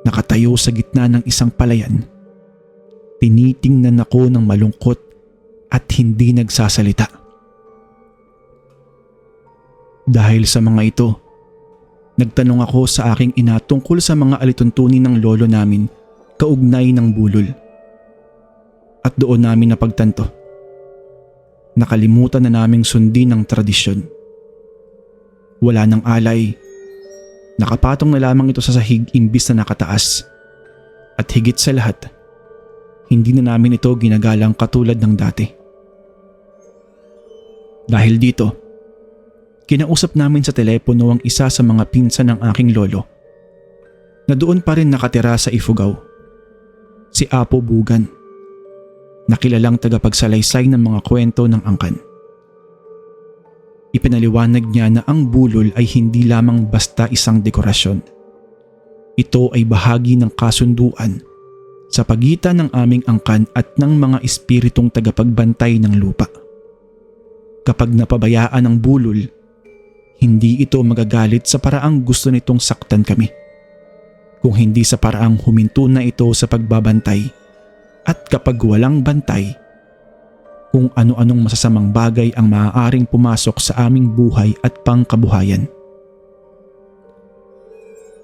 nakatayo sa gitna ng isang palayan. Tinitingnan ako ng malungkot at hindi nagsasalita. Dahil sa mga ito, nagtanong ako sa aking ina tungkol sa mga alituntunin ng lolo namin kaugnay ng bulol. At doon namin napagtanto. Nakalimutan na naming sundin ang tradisyon. Wala nang alay. Nakapatong na lamang ito sa sahig imbis na nakataas. At higit sa lahat, hindi na namin ito ginagalang katulad ng dati. Dahil dito, kinausap namin sa telepono ang isa sa mga pinsan ng aking lolo na doon pa rin nakatira sa Ifugao, si Apo Bugan, nakilalang tagapagsalaysay ng mga kwento ng angkan. Ipinaliwanag niya na ang bulol ay hindi lamang basta isang dekorasyon. Ito ay bahagi ng kasunduan sa pagitan ng aming angkan at ng mga espiritong tagapagbantay ng lupa. Kapag napabayaan ang bulol, hindi ito magagalit sa paraang gusto nitong saktan kami, kung hindi sa paraang huminto na ito sa pagbabantay, at kapag walang bantay, kung ano-anong masasamang bagay ang maaaring pumasok sa aming buhay at pangkabuhayan.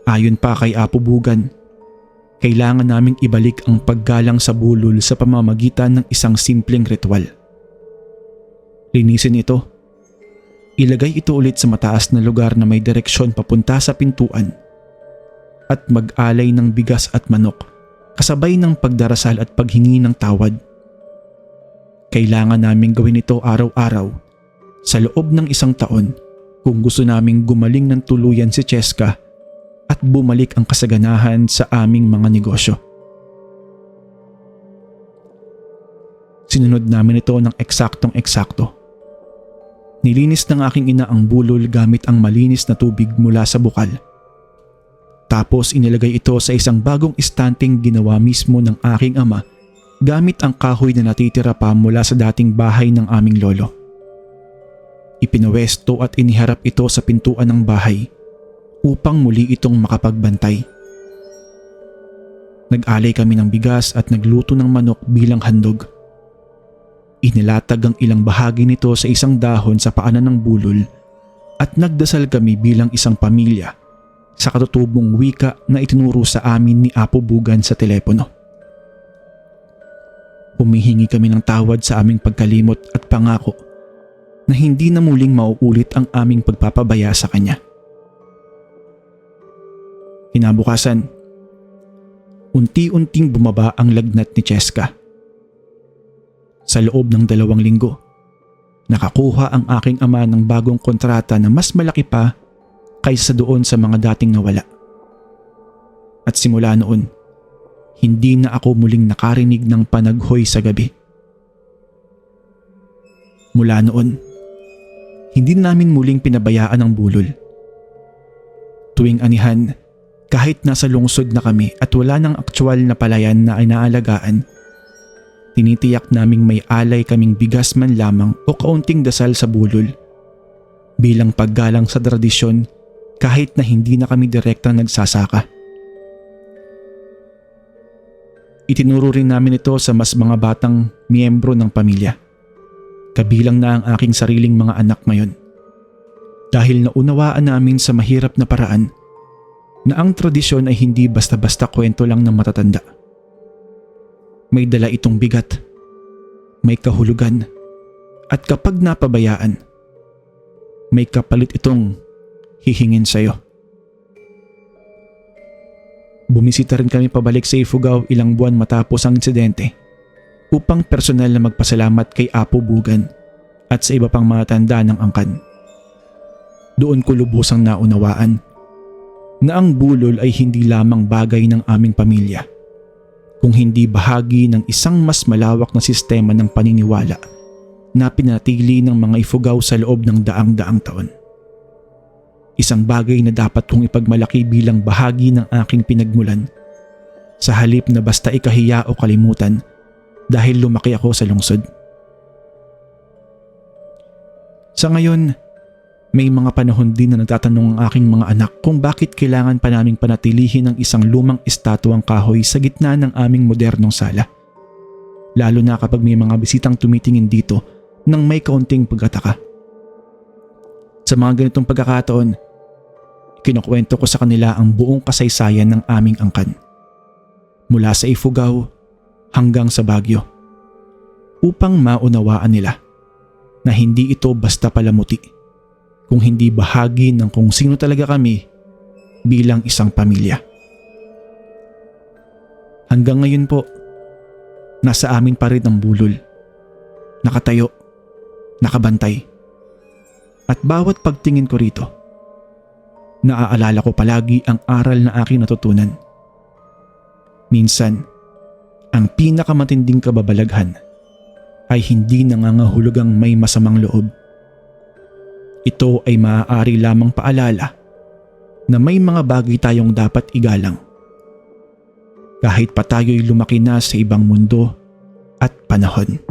Ayon pa kay Apo Bugan, kailangan naming ibalik ang paggalang sa bulol sa pamamagitan ng isang simpleng ritual. Linisin ito. Ilagay ito ulit sa mataas na lugar na may direksyon papunta sa pintuan at mag-alay ng bigas at manok kasabay ng pagdarasal at paghingi ng tawad. Kailangan naming gawin ito araw-araw sa loob ng 1 taon kung gusto naming gumaling ng tuluyan si Cheska at bumalik ang kasaganahan sa aming mga negosyo. Sinunod namin ito ng eksaktong-eksakto. Nilinis ng aking ina ang bulol gamit ang malinis na tubig mula sa bukal. Tapos inilagay ito sa isang bagong istanteng ginawa mismo ng aking ama gamit ang kahoy na natitira pa mula sa dating bahay ng aming lolo. Ipinawesto at iniharap ito sa pintuan ng bahay upang muli itong makapagbantay. Nag-alay kami ng bigas at nagluto ng manok bilang handog. Inilatag ang ilang bahagi nito sa isang dahon sa paanan ng bulol at nagdasal kami bilang isang pamilya sa katutubong wika na itinuro sa amin ni Apo Bugan sa telepono. Humihingi kami ng tawad sa aming pagkalimot at pangako na hindi na muling mauulit ang aming pagpapabaya sa kanya. Kinabukasan, unti-unting bumaba ang lagnat ni Cheska. Sa loob ng 2 linggo, nakakuha ang aking ama ng bagong kontrata na mas malaki pa kaysa doon sa mga dating nawala. At simula noon, hindi na ako muling nakarinig ng panaghoy sa gabi. Mula noon, hindi namin muling pinabayaan ang bulol. Tuwing anihan, kahit nasa lungsod na kami at wala ng aktwal na palayan na inaalagaan, tinitiyak naming may alay kaming bigas man lamang o kaunting dasal sa bulol bilang paggalang sa tradisyon kahit na hindi na kami direktang nagsasaka. Itinuro rin namin ito sa mas mga batang miyembro ng pamilya, kabilang na ang aking sariling mga anak ngayon, dahil naunawaan namin sa mahirap na paraan na ang tradisyon ay hindi basta-basta kwento lang ng matatanda. May dala itong bigat, may kahulugan, at kapag napabayaan, may kapalit itong hihingin sa'yo. Bumisita rin kami pabalik sa Ifugao ilang buwan matapos ang insidente upang personal na magpasalamat kay Apo Bugan at sa iba pang mga tanda ng angkan. Doon ko lubusang naunawaan na ang bulol ay hindi lamang bagay ng aming pamilya, kung hindi bahagi ng isang mas malawak na sistema ng paniniwala na pinatili ng mga Ifugao sa loob ng daang-daang taon. Isang bagay na dapat kong ipagmalaki bilang bahagi ng aking pinagmulan, sa halip na basta ikahiya o kalimutan dahil lumaki ako sa lungsod. Sa ngayon, may mga panahon din na nagtatanong ang aking mga anak kung bakit kailangan pa naming panatilihin ang isang lumang estatwang kahoy sa gitna ng aming modernong sala. Lalo na kapag may mga bisitang tumitingin dito nang may kaunting pagkataka. Sa mga ganitong pagkakataon, kinukwento ko sa kanila ang buong kasaysayan ng aming angkan, mula sa Ifugao hanggang sa Baguio, upang maunawaan nila na hindi ito basta palamuti, kung hindi bahagi ng kung sino talaga kami bilang isang pamilya. Hanggang ngayon po, nasa amin pa rin ang bulol, nakatayo, nakabantay, at bawat pagtingin ko rito, naaalala ko palagi ang aral na aking natutunan. Minsan, ang pinakamatinding kababalaghan ay hindi nangangahulugang may masamang loob. Ito ay maaari lamang paalala na may mga bagay tayong dapat igalang. kahit pa tayo'y lumaki na sa ibang mundo at panahon.